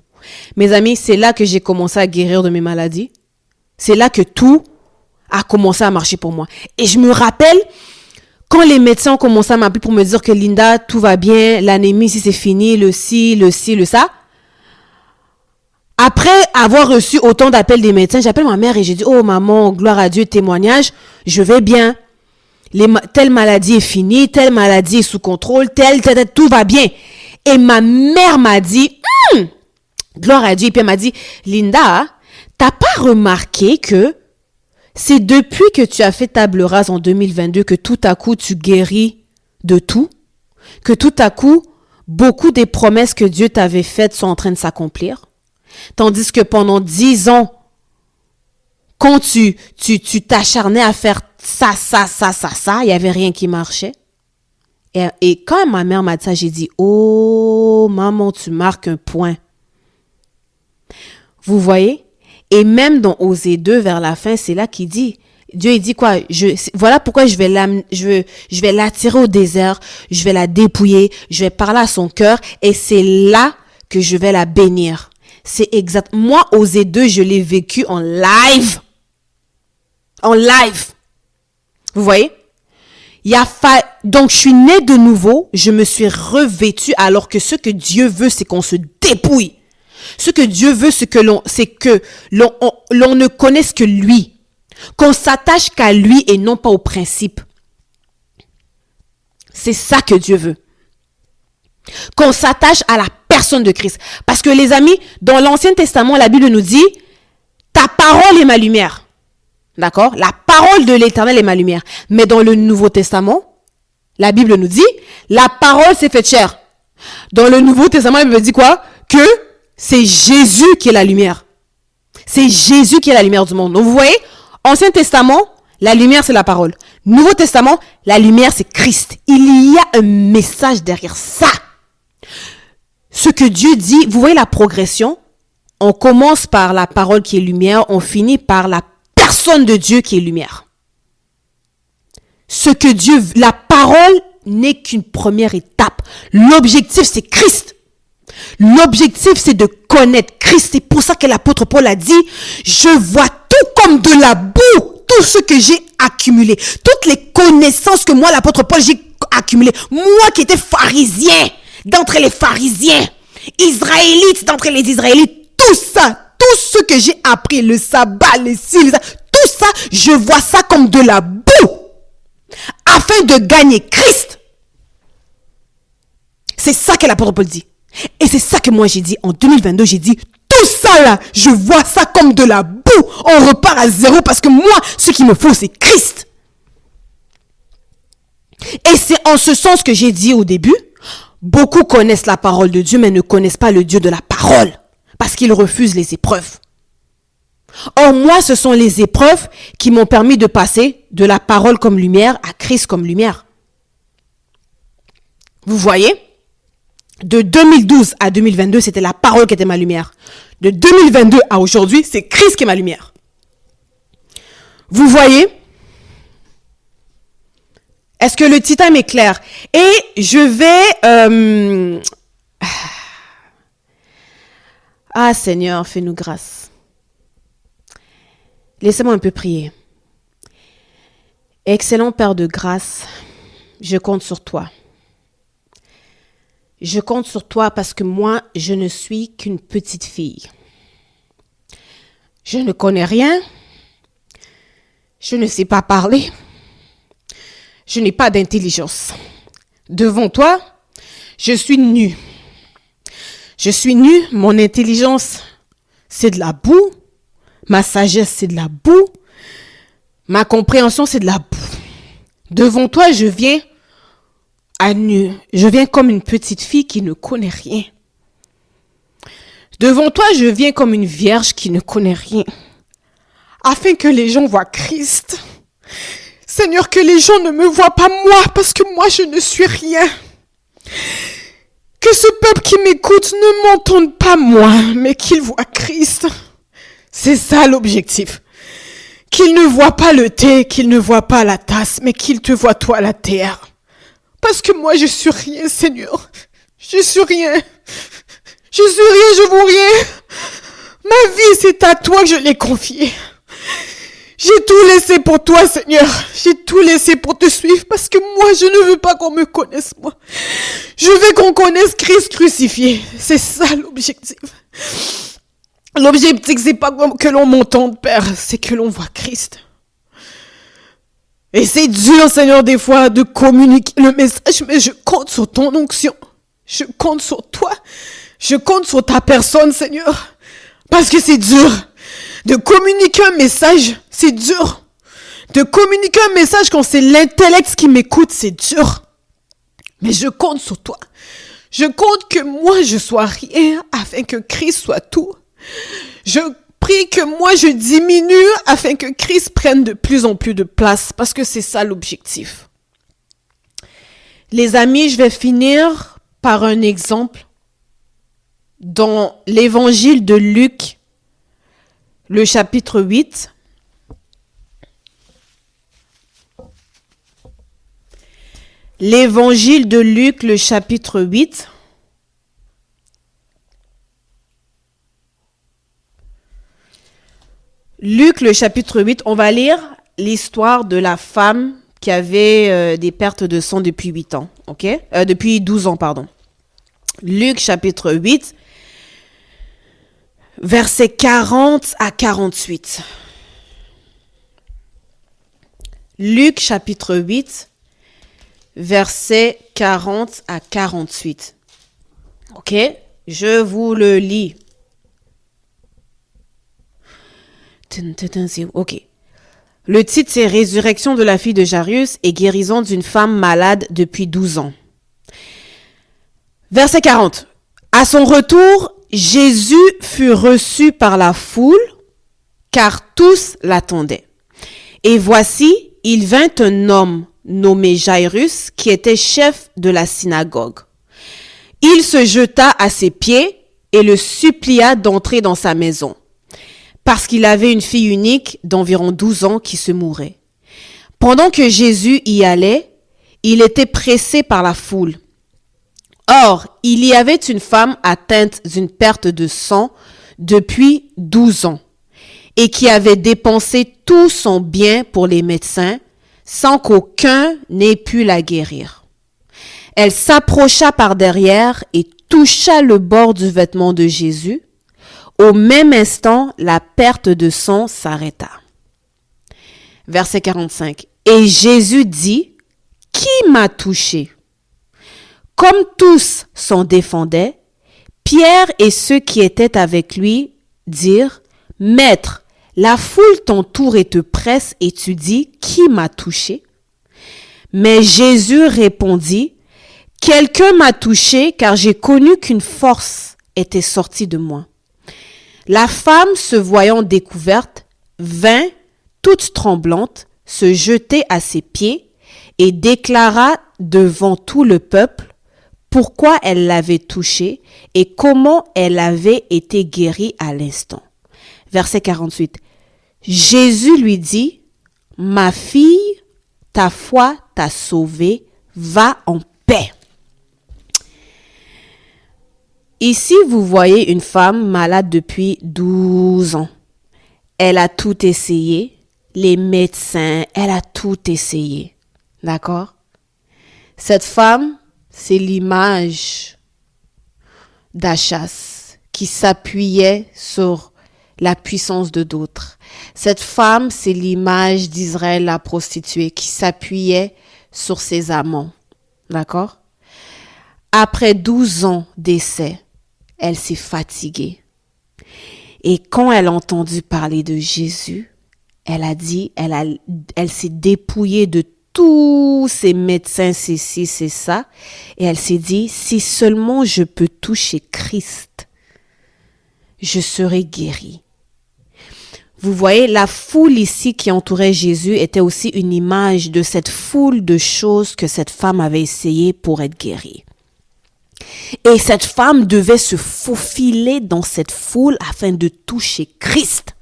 Mes amis, c'est là que j'ai commencé à guérir de mes maladies. C'est là que tout a commencé à marcher pour moi. Et je me rappelle, quand les médecins ont commencé à m'appeler pour me dire que Linda, tout va bien, l'anémie, si c'est fini, le ça. Après avoir reçu autant d'appels des médecins, j'appelle ma mère et j'ai dit, oh maman, gloire à Dieu, témoignage, je vais bien. Telle maladie est finie, telle maladie est sous contrôle, telle, tout va bien. Et ma mère m'a dit, gloire à Dieu, et puis elle m'a dit, Linda, t'as pas remarqué que c'est depuis que tu as fait table rase en 2022 que tout à coup tu guéris de tout, que tout à coup beaucoup des promesses que Dieu t'avait faites sont en train de s'accomplir, tandis que pendant 10 ans, quand tu t'acharnais à faire ça, il y avait rien qui marchait. Et quand ma mère m'a dit ça, j'ai dit, oh maman, tu marques un point. Vous voyez? Et même dans Osée 2, vers la fin, c'est là qu'il dit, Dieu il dit quoi? Voilà pourquoi je vais l'attirer au désert, je vais la dépouiller, je vais parler à son cœur et c'est là que je vais la bénir. C'est exact. Moi, Osée 2, je l'ai vécu en live. En live. Vous voyez? Donc, je suis née de nouveau, je me suis revêtue alors que ce que Dieu veut, c'est qu'on se dépouille. Ce que Dieu veut, c'est que l'on ne connaisse que lui. Qu'on s'attache qu'à lui et non pas au principe. C'est ça que Dieu veut. Qu'on s'attache à la personne de Christ. Parce que les amis, dans l'Ancien Testament, la Bible nous dit, ta parole est ma lumière. D'accord? La parole de l'Éternel est ma lumière. Mais dans le Nouveau Testament, la Bible nous dit, la parole s'est faite chair. Dans le Nouveau Testament, la Bible dit quoi? Que c'est Jésus qui est la lumière. C'est Jésus qui est la lumière du monde. Donc vous voyez, Ancien Testament, la lumière c'est la parole. Nouveau Testament, la lumière c'est Christ. Il y a un message derrière ça. Ce que Dieu dit, vous voyez la progression? On commence par la parole qui est lumière, on finit par la personne de Dieu qui est lumière. La parole n'est qu'une première étape. L'objectif c'est Christ. L'objectif, c'est de connaître Christ. C'est pour ça que l'apôtre Paul a dit, je vois tout comme de la boue, tout ce que j'ai accumulé, toutes les connaissances que moi, l'apôtre Paul, j'ai accumulées. Moi qui étais pharisien, d'entre les pharisiens, israélite, d'entre les israélites, tout ça, tout ce que j'ai appris, le sabbat, les cils, tout ça, je vois ça comme de la boue, afin de gagner Christ. C'est ça que l'apôtre Paul dit. Et c'est ça que moi j'ai dit en 2022, j'ai dit, tout ça là, je vois ça comme de la boue. On repart à zéro parce que moi, ce qu'il me faut, c'est Christ. Et c'est en ce sens que j'ai dit au début, beaucoup connaissent la parole de Dieu, mais ne connaissent pas le Dieu de la parole, parce qu'ils refusent les épreuves. Or, moi, ce sont les épreuves qui m'ont permis de passer de la parole comme lumière à Christ comme lumière. Vous voyez? De 2012 à 2022, c'était la parole qui était ma lumière. De 2022 à aujourd'hui, c'est Christ qui est ma lumière. Vous voyez? Est-ce que le titan est clair? Et je vais... Ah Seigneur, fais-nous grâce. Laissez-moi un peu prier. Excellent Père de grâce, je compte sur toi. Je compte sur toi parce que moi, je ne suis qu'une petite fille. Je ne connais rien. Je ne sais pas parler. Je n'ai pas d'intelligence. Devant toi, je suis nue. Je suis nue, mon intelligence, c'est de la boue. Ma sagesse, c'est de la boue. Ma compréhension, c'est de la boue. Devant toi, je viens à nu. Je viens comme une petite fille qui ne connaît rien. Devant toi, je viens comme une vierge qui ne connaît rien. Afin que les gens voient Christ. Seigneur, que les gens ne me voient pas moi, parce que moi, je ne suis rien. Que ce peuple qui m'écoute ne m'entende pas moi, mais qu'il voit Christ. C'est ça l'objectif. Qu'il ne voit pas le thé, qu'il ne voit pas la tasse, mais qu'il te voit toi la terre. Parce que moi, je suis rien, Seigneur. Je suis rien. Je suis rien, je vaux rien. Ma vie, c'est à toi que je l'ai confiée. J'ai tout laissé pour toi, Seigneur. J'ai tout laissé pour te suivre parce que moi, je ne veux pas qu'on me connaisse, moi. Je veux qu'on connaisse Christ crucifié. C'est ça l'objectif. L'objectif, c'est pas que l'on m'entende, Père, c'est que l'on voit Christ. Et c'est dur, Seigneur, des fois, de communiquer le message, mais je compte sur ton onction. Je compte sur toi. Je compte sur ta personne, Seigneur. Parce que c'est dur. De communiquer un message, c'est dur. De communiquer un message quand c'est l'intellect qui m'écoute, c'est dur. Mais je compte sur toi. Je compte que moi, je sois rien afin que Christ soit tout. Je prie que moi, je diminue afin que Christ prenne de plus en plus de place parce que c'est ça l'objectif. Les amis, je vais finir par un exemple dans l'évangile de Luc, le chapitre 8. L'évangile de Luc, le chapitre 8. Luc, le chapitre 8, on va lire l'histoire de la femme qui avait des pertes de sang depuis 8 ans, ok? Depuis 12 ans, pardon. Luc, chapitre 8, versets 40 à 48. Luc, chapitre 8, versets 40 à 48. Ok? Je vous le lis. Ok. Le titre, c'est Résurrection de la fille de Jairus et guérison d'une femme malade depuis 12 ans. Verset 40. À son retour, Jésus fut reçu par la foule, car tous l'attendaient. Et voici, il vint un homme nommé Jairus, qui était chef de la synagogue. Il se jeta à ses pieds et le supplia d'entrer dans sa maison, parce qu'il avait une fille unique d'environ 12 ans qui se mourait. Pendant que Jésus y allait, il était pressé par la foule. Or, il y avait une femme atteinte d'une perte de sang depuis 12 ans et qui avait dépensé tout son bien pour les médecins sans qu'aucun n'ait pu la guérir. Elle s'approcha par derrière et toucha le bord du vêtement de Jésus. Au même instant, la perte de sang s'arrêta. Verset 45. Et Jésus dit, « Qui m'a touché ?» Comme tous s'en défendaient, Pierre et ceux qui étaient avec lui dirent, « Maître, la foule t'entoure et te presse et tu dis, qui m'a touché? » Mais Jésus répondit, « Quelqu'un m'a touché car j'ai connu qu'une force était sortie de moi. » La femme, se voyant découverte, vint, toute tremblante, se jeter à ses pieds et déclara devant tout le peuple pourquoi elle l'avait touché et comment elle avait été guérie à l'instant. Verset 48. Jésus lui dit, « Ma fille, ta foi t'a sauvée, va en paix. » Ici, vous voyez une femme malade depuis 12 ans. Elle a tout essayé, les médecins, elle a tout essayé. D'accord? Cette femme, c'est l'image d'Achas qui s'appuyait sur la puissance de d'autres. Cette femme, c'est l'image d'Israël, la prostituée, qui s'appuyait sur ses amants. D'accord? Après 12 ans d'essai, elle s'est fatiguée. Et quand elle a entendu parler de Jésus, elle a dit, elle s'est dépouillée de tous ces médecins, c'est ci, c'est ça. Et elle s'est dit, si seulement je peux toucher Christ, je serai guérie. Vous voyez, la foule ici qui entourait Jésus était aussi une image de cette foule de choses que cette femme avait essayé pour être guérie. Et cette femme devait se faufiler dans cette foule afin de toucher Christ.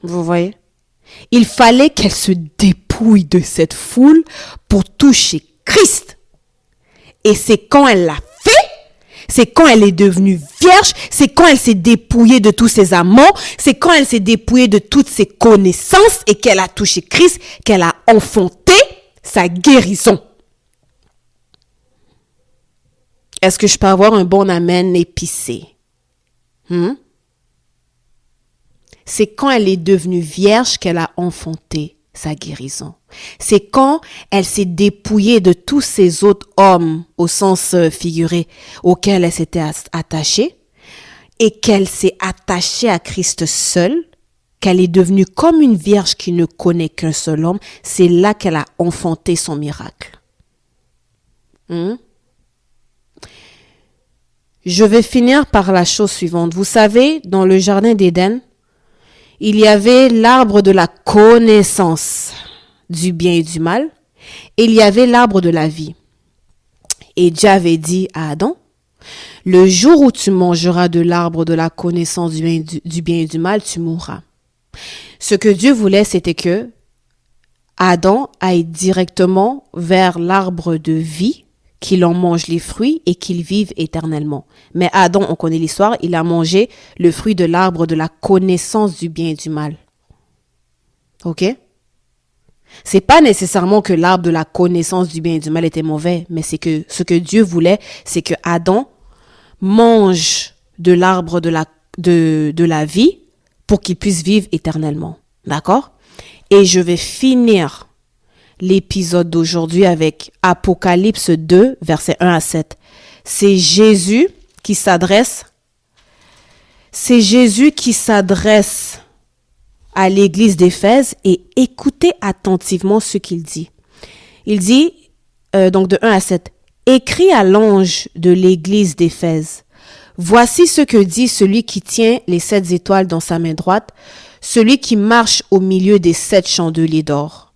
Vous voyez? Il fallait qu'elle se dépouille de cette foule pour toucher Christ. Et c'est quand elle l'a fait, c'est quand elle est devenue vierge, c'est quand elle s'est dépouillée de tous ses amants, c'est quand elle s'est dépouillée de toutes ses connaissances et qu'elle a touché Christ, qu'elle a enfanté sa guérison. Est-ce que je peux avoir un bon amen épicé? C'est quand elle est devenue vierge qu'elle a enfanté sa guérison. C'est quand elle s'est dépouillée de tous ces autres hommes, au sens figuré, auxquels elle s'était attachée, et qu'elle s'est attachée à Christ seule, qu'elle est devenue comme une vierge qui ne connaît qu'un seul homme. C'est là qu'elle a enfanté son miracle. Je vais finir par la chose suivante. Vous savez, dans le jardin d'Éden, il y avait l'arbre de la connaissance du bien et du mal, et il y avait l'arbre de la vie. Et Dieu avait dit à Adam, le jour où tu mangeras de l'arbre de la connaissance du bien et du mal, tu mourras. Ce que Dieu voulait, c'était que Adam aille directement vers l'arbre de vie, qu'il en mange les fruits et qu'il vive éternellement. Mais Adam, on connaît l'histoire, il a mangé le fruit de l'arbre de la connaissance du bien et du mal. Ok? C'est pas nécessairement que l'arbre de la connaissance du bien et du mal était mauvais, mais c'est que ce que Dieu voulait, c'est que Adam mange de l'arbre de la vie pour qu'il puisse vivre éternellement. D'accord? Et je vais finir l'épisode d'aujourd'hui avec Apocalypse 2, versets 1 à 7. C'est Jésus qui s'adresse à l'église d'Éphèse et écoutez attentivement ce qu'il dit. Il dit, donc de 1 à 7, « Écris à l'ange de l'église d'Éphèse. Voici ce que dit celui qui tient les 7 étoiles dans sa main droite, celui qui marche au milieu des 7 chandeliers d'or. »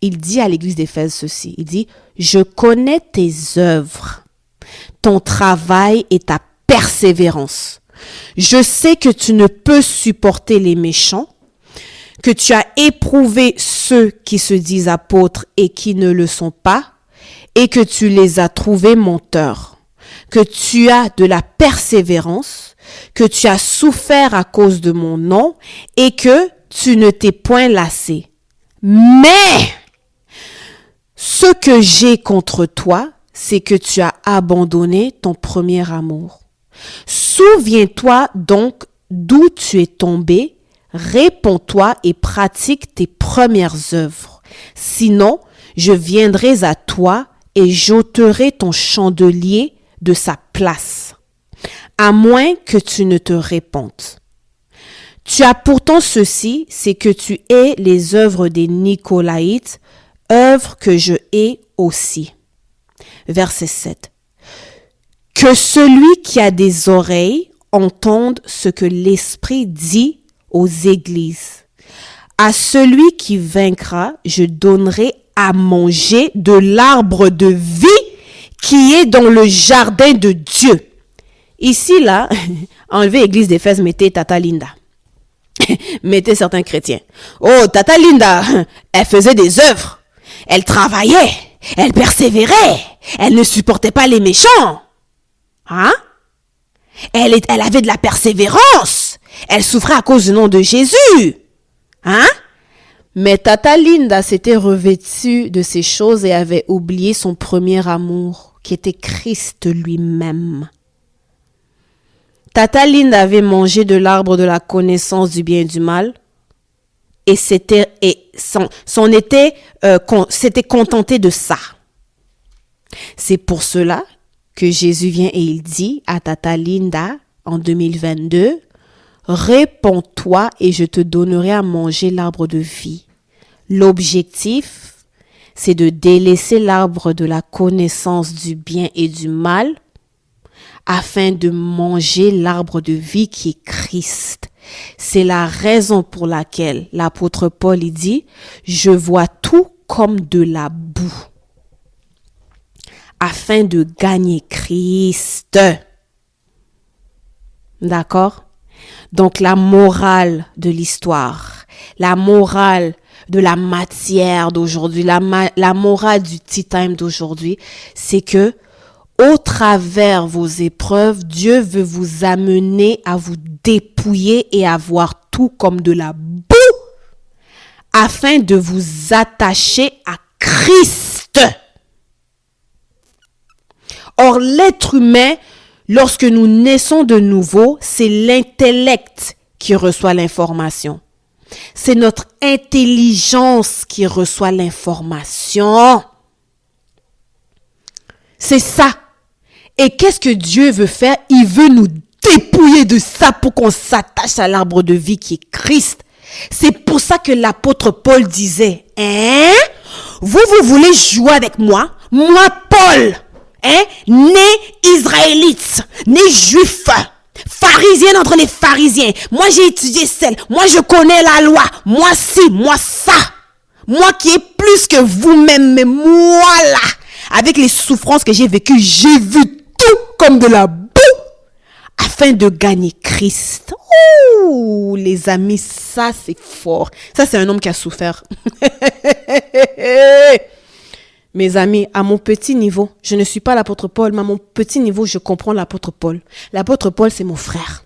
Il dit à l'église d'Éphèse ceci, il dit, « Je connais tes œuvres, ton travail et ta persévérance. Je sais que tu ne peux supporter les méchants, que tu as éprouvé ceux qui se disent apôtres et qui ne le sont pas, et que tu les as trouvés menteurs, que tu as de la persévérance, que tu as souffert à cause de mon nom et que tu ne t'es point lassé. Mais ce que j'ai contre toi, c'est que tu as abandonné ton premier amour. Souviens-toi donc d'où tu es tombé, réponds-toi et pratique tes premières œuvres. Sinon, je viendrai à toi et j'ôterai ton chandelier de sa place, à moins que tu ne te répandes. Tu as pourtant ceci, c'est que tu hais les œuvres des Nicolaïtes, œuvres que je hais aussi. Verset 7. Que celui qui a des oreilles entende ce que l'Esprit dit aux églises. À celui qui vaincra, je donnerai à manger de l'arbre de vie qui est dans le jardin de Dieu. Ici, là, enlevez Église d'Éphèse, mettez Tata Linda. Mettez certains chrétiens. Oh, Tata Linda, elle faisait des œuvres. Elle travaillait. Elle persévérait. Elle ne supportait pas les méchants. Hein? Elle avait de la persévérance. Elle souffrait à cause du nom de Jésus. Hein? Mais Tata Linda s'était revêtue de ces choses et avait oublié son premier amour, qui était Christ lui-même. Tata Linda avait mangé de l'arbre de la connaissance du bien et du mal et s'était contenté de ça. C'est pour cela que Jésus vient et il dit à Tata Linda en 2022, « Réponds-toi et je te donnerai à manger l'arbre de vie. » L'objectif, c'est de délaisser l'arbre de la connaissance du bien et du mal afin de manger l'arbre de vie qui est Christ. C'est la raison pour laquelle l'apôtre Paul il dit « Je vois tout comme de la boue » afin de gagner Christ. D'accord? Donc la morale de l'histoire, la morale de la matière d'aujourd'hui, la morale du tea time d'aujourd'hui, c'est que au travers vos épreuves, Dieu veut vous amener à vous dépouiller et à voir tout comme de la boue afin de vous attacher à Christ. Or, l'être humain, lorsque nous naissons de nouveau, c'est l'intellect qui reçoit l'information. C'est notre intelligence qui reçoit l'information. C'est ça. Et qu'est-ce que Dieu veut faire? Il veut nous dépouiller de ça pour qu'on s'attache à l'arbre de vie qui est Christ. C'est pour ça que l'apôtre Paul disait, vous voulez jouer avec moi? Moi, Paul, né israélite, né juif, pharisienne entre les pharisiens. Moi, j'ai étudié celle. Moi, je connais la loi. Moi, ci, moi, ça. Moi qui est plus que vous-même, mais moi là, avec les souffrances que j'ai vécues, j'ai vu tout comme de la boue afin de gagner Christ. Oh, les amis, ça c'est fort. Ça c'est un homme qui a souffert. Mes amis, à mon petit niveau, je ne suis pas l'apôtre Paul, mais à mon petit niveau, je comprends l'apôtre Paul. L'apôtre Paul, c'est mon frère.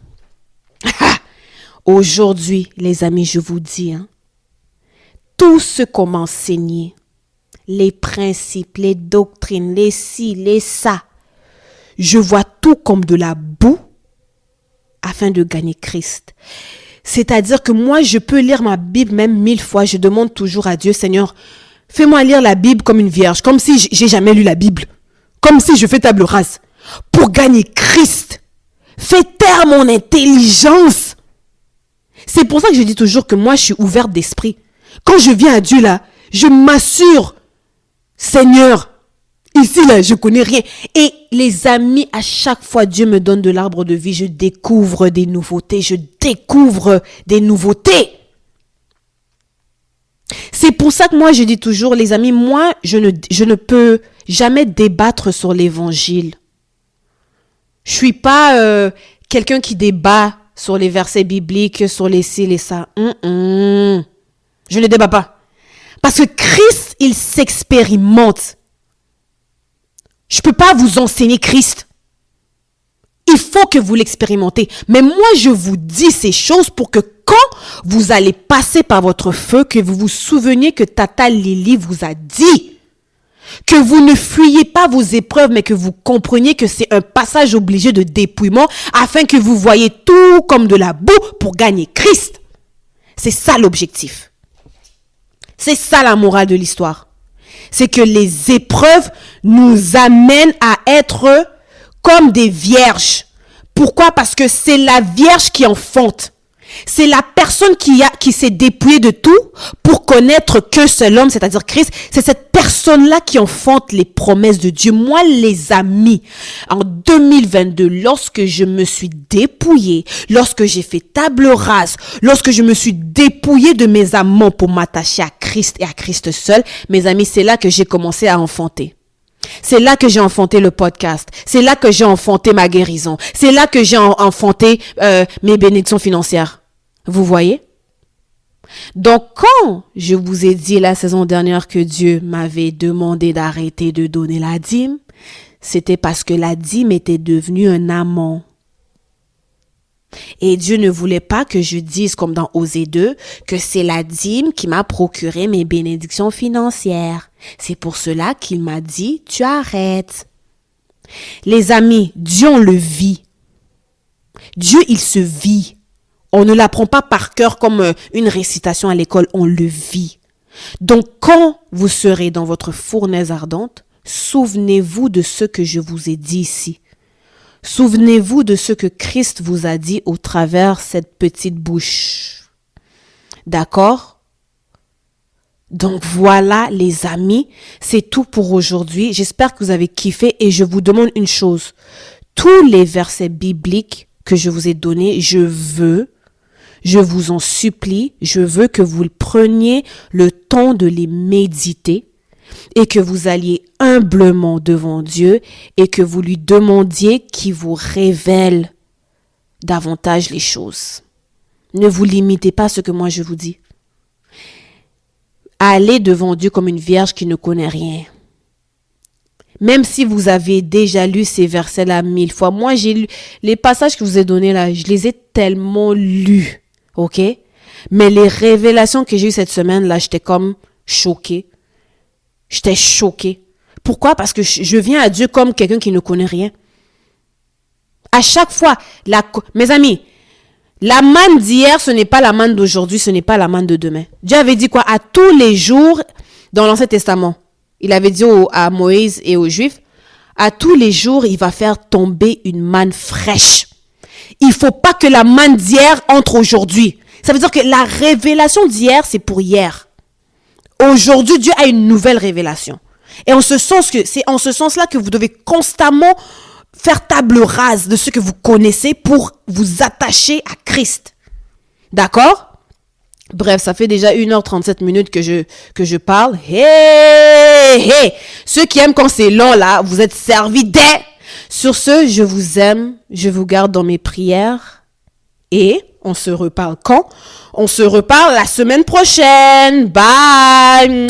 Aujourd'hui, les amis, je vous dis, tout ce qu'on m'a enseigné, les principes, les doctrines, les ci, les ça, je vois tout comme de la boue afin de gagner Christ. C'est-à-dire que moi, je peux lire ma Bible même 1000 fois. Je demande toujours à Dieu, Seigneur, fais-moi lire la Bible comme une vierge, comme si j'ai jamais lu la Bible, comme si je fais table rase, pour gagner Christ. Fais taire mon intelligence. C'est pour ça que je dis toujours que moi, je suis ouverte d'esprit. Quand je viens à Dieu là, je m'assure, Seigneur, ici là, je connais rien. Et les amis, à chaque fois, Dieu me donne de l'arbre de vie, je découvre des nouveautés, C'est pour ça que moi, je dis toujours, les amis, moi, je ne peux jamais débattre sur l'évangile. Je suis pas quelqu'un qui débat sur les versets bibliques, sur les ci, les ça. Je ne débat pas. Parce que Christ, il s'expérimente. Je peux pas vous enseigner Christ. Il faut que vous l'expérimentez. Mais moi, je vous dis ces choses pour que quand vous allez passer par votre feu, que vous vous souveniez que Tata Lily vous a dit, que vous ne fuyiez pas vos épreuves, mais que vous compreniez que c'est un passage obligé de dépouillement afin que vous voyez tout comme de la boue pour gagner Christ. C'est ça l'objectif. C'est ça la morale de l'histoire. C'est que les épreuves nous amènent à être comme des vierges. Pourquoi? Parce que c'est la vierge qui enfante. C'est la personne qui s'est dépouillée de tout pour connaître qu'un seul homme, c'est-à-dire Christ. C'est cette personne-là qui enfante les promesses de Dieu. Moi, les amis, en 2022, lorsque je me suis dépouillée, lorsque j'ai fait table rase, lorsque je me suis dépouillée de mes amants pour m'attacher à Christ et à Christ seul, mes amis, c'est là que j'ai commencé à enfanter. C'est là que j'ai enfanté le podcast. C'est là que j'ai enfanté ma guérison. C'est là que j'ai enfanté mes bénédictions financières. Vous voyez? Donc, quand je vous ai dit la saison dernière que Dieu m'avait demandé d'arrêter de donner la dîme, c'était parce que la dîme était devenue un amant. Et Dieu ne voulait pas que je dise, comme dans Osée 2, que c'est la dîme qui m'a procuré mes bénédictions financières. C'est pour cela qu'il m'a dit, tu arrêtes. Les amis, Dieu, on le vit. Dieu, il se vit. On ne l'apprend pas par cœur comme une récitation à l'école, on le vit. Donc, quand vous serez dans votre fournaise ardente, souvenez-vous de ce que je vous ai dit ici. Souvenez-vous de ce que Christ vous a dit au travers cette petite bouche. D'accord? Donc voilà les amis, c'est tout pour aujourd'hui. J'espère que vous avez kiffé et je vous demande une chose. Tous les versets bibliques que je vous ai donnés, je vous en supplie, je veux que vous preniez le temps de les méditer et que vous alliez humblement devant Dieu et que vous lui demandiez qu'il vous révèle davantage les choses. Ne vous limitez pas à ce que moi je vous dis. Allez devant Dieu comme une vierge qui ne connaît rien. Même si vous avez déjà lu ces versets-là 1000 fois. Moi, j'ai lu les passages que je vous ai donnés là, je les ai tellement lus. OK? Mais les révélations que j'ai eues cette semaine-là, j'étais comme choquée. J'étais choquée. Pourquoi? Parce que je viens à Dieu comme quelqu'un qui ne connaît rien. À chaque fois, mes amis, la manne d'hier, ce n'est pas la manne d'aujourd'hui, ce n'est pas la manne de demain. Dieu avait dit quoi? À tous les jours dans l'Ancien Testament. Il avait dit à Moïse et aux Juifs, à tous les jours, il va faire tomber une manne fraîche. Il faut pas que la manne d'hier entre aujourd'hui. Ça veut dire que la révélation d'hier, c'est pour hier. Aujourd'hui, Dieu a une nouvelle révélation. Et c'est en ce sens-là que vous devez constamment faire table rase de ce que vous connaissez pour vous attacher à Christ. D'accord? Bref, ça fait déjà 1h37 que je parle. Hey! Ceux qui aiment quand c'est long là, vous êtes servis dès. Sur ce, je vous aime, je vous garde dans mes prières et on se reparle quand? On se reparle la semaine prochaine. Bye!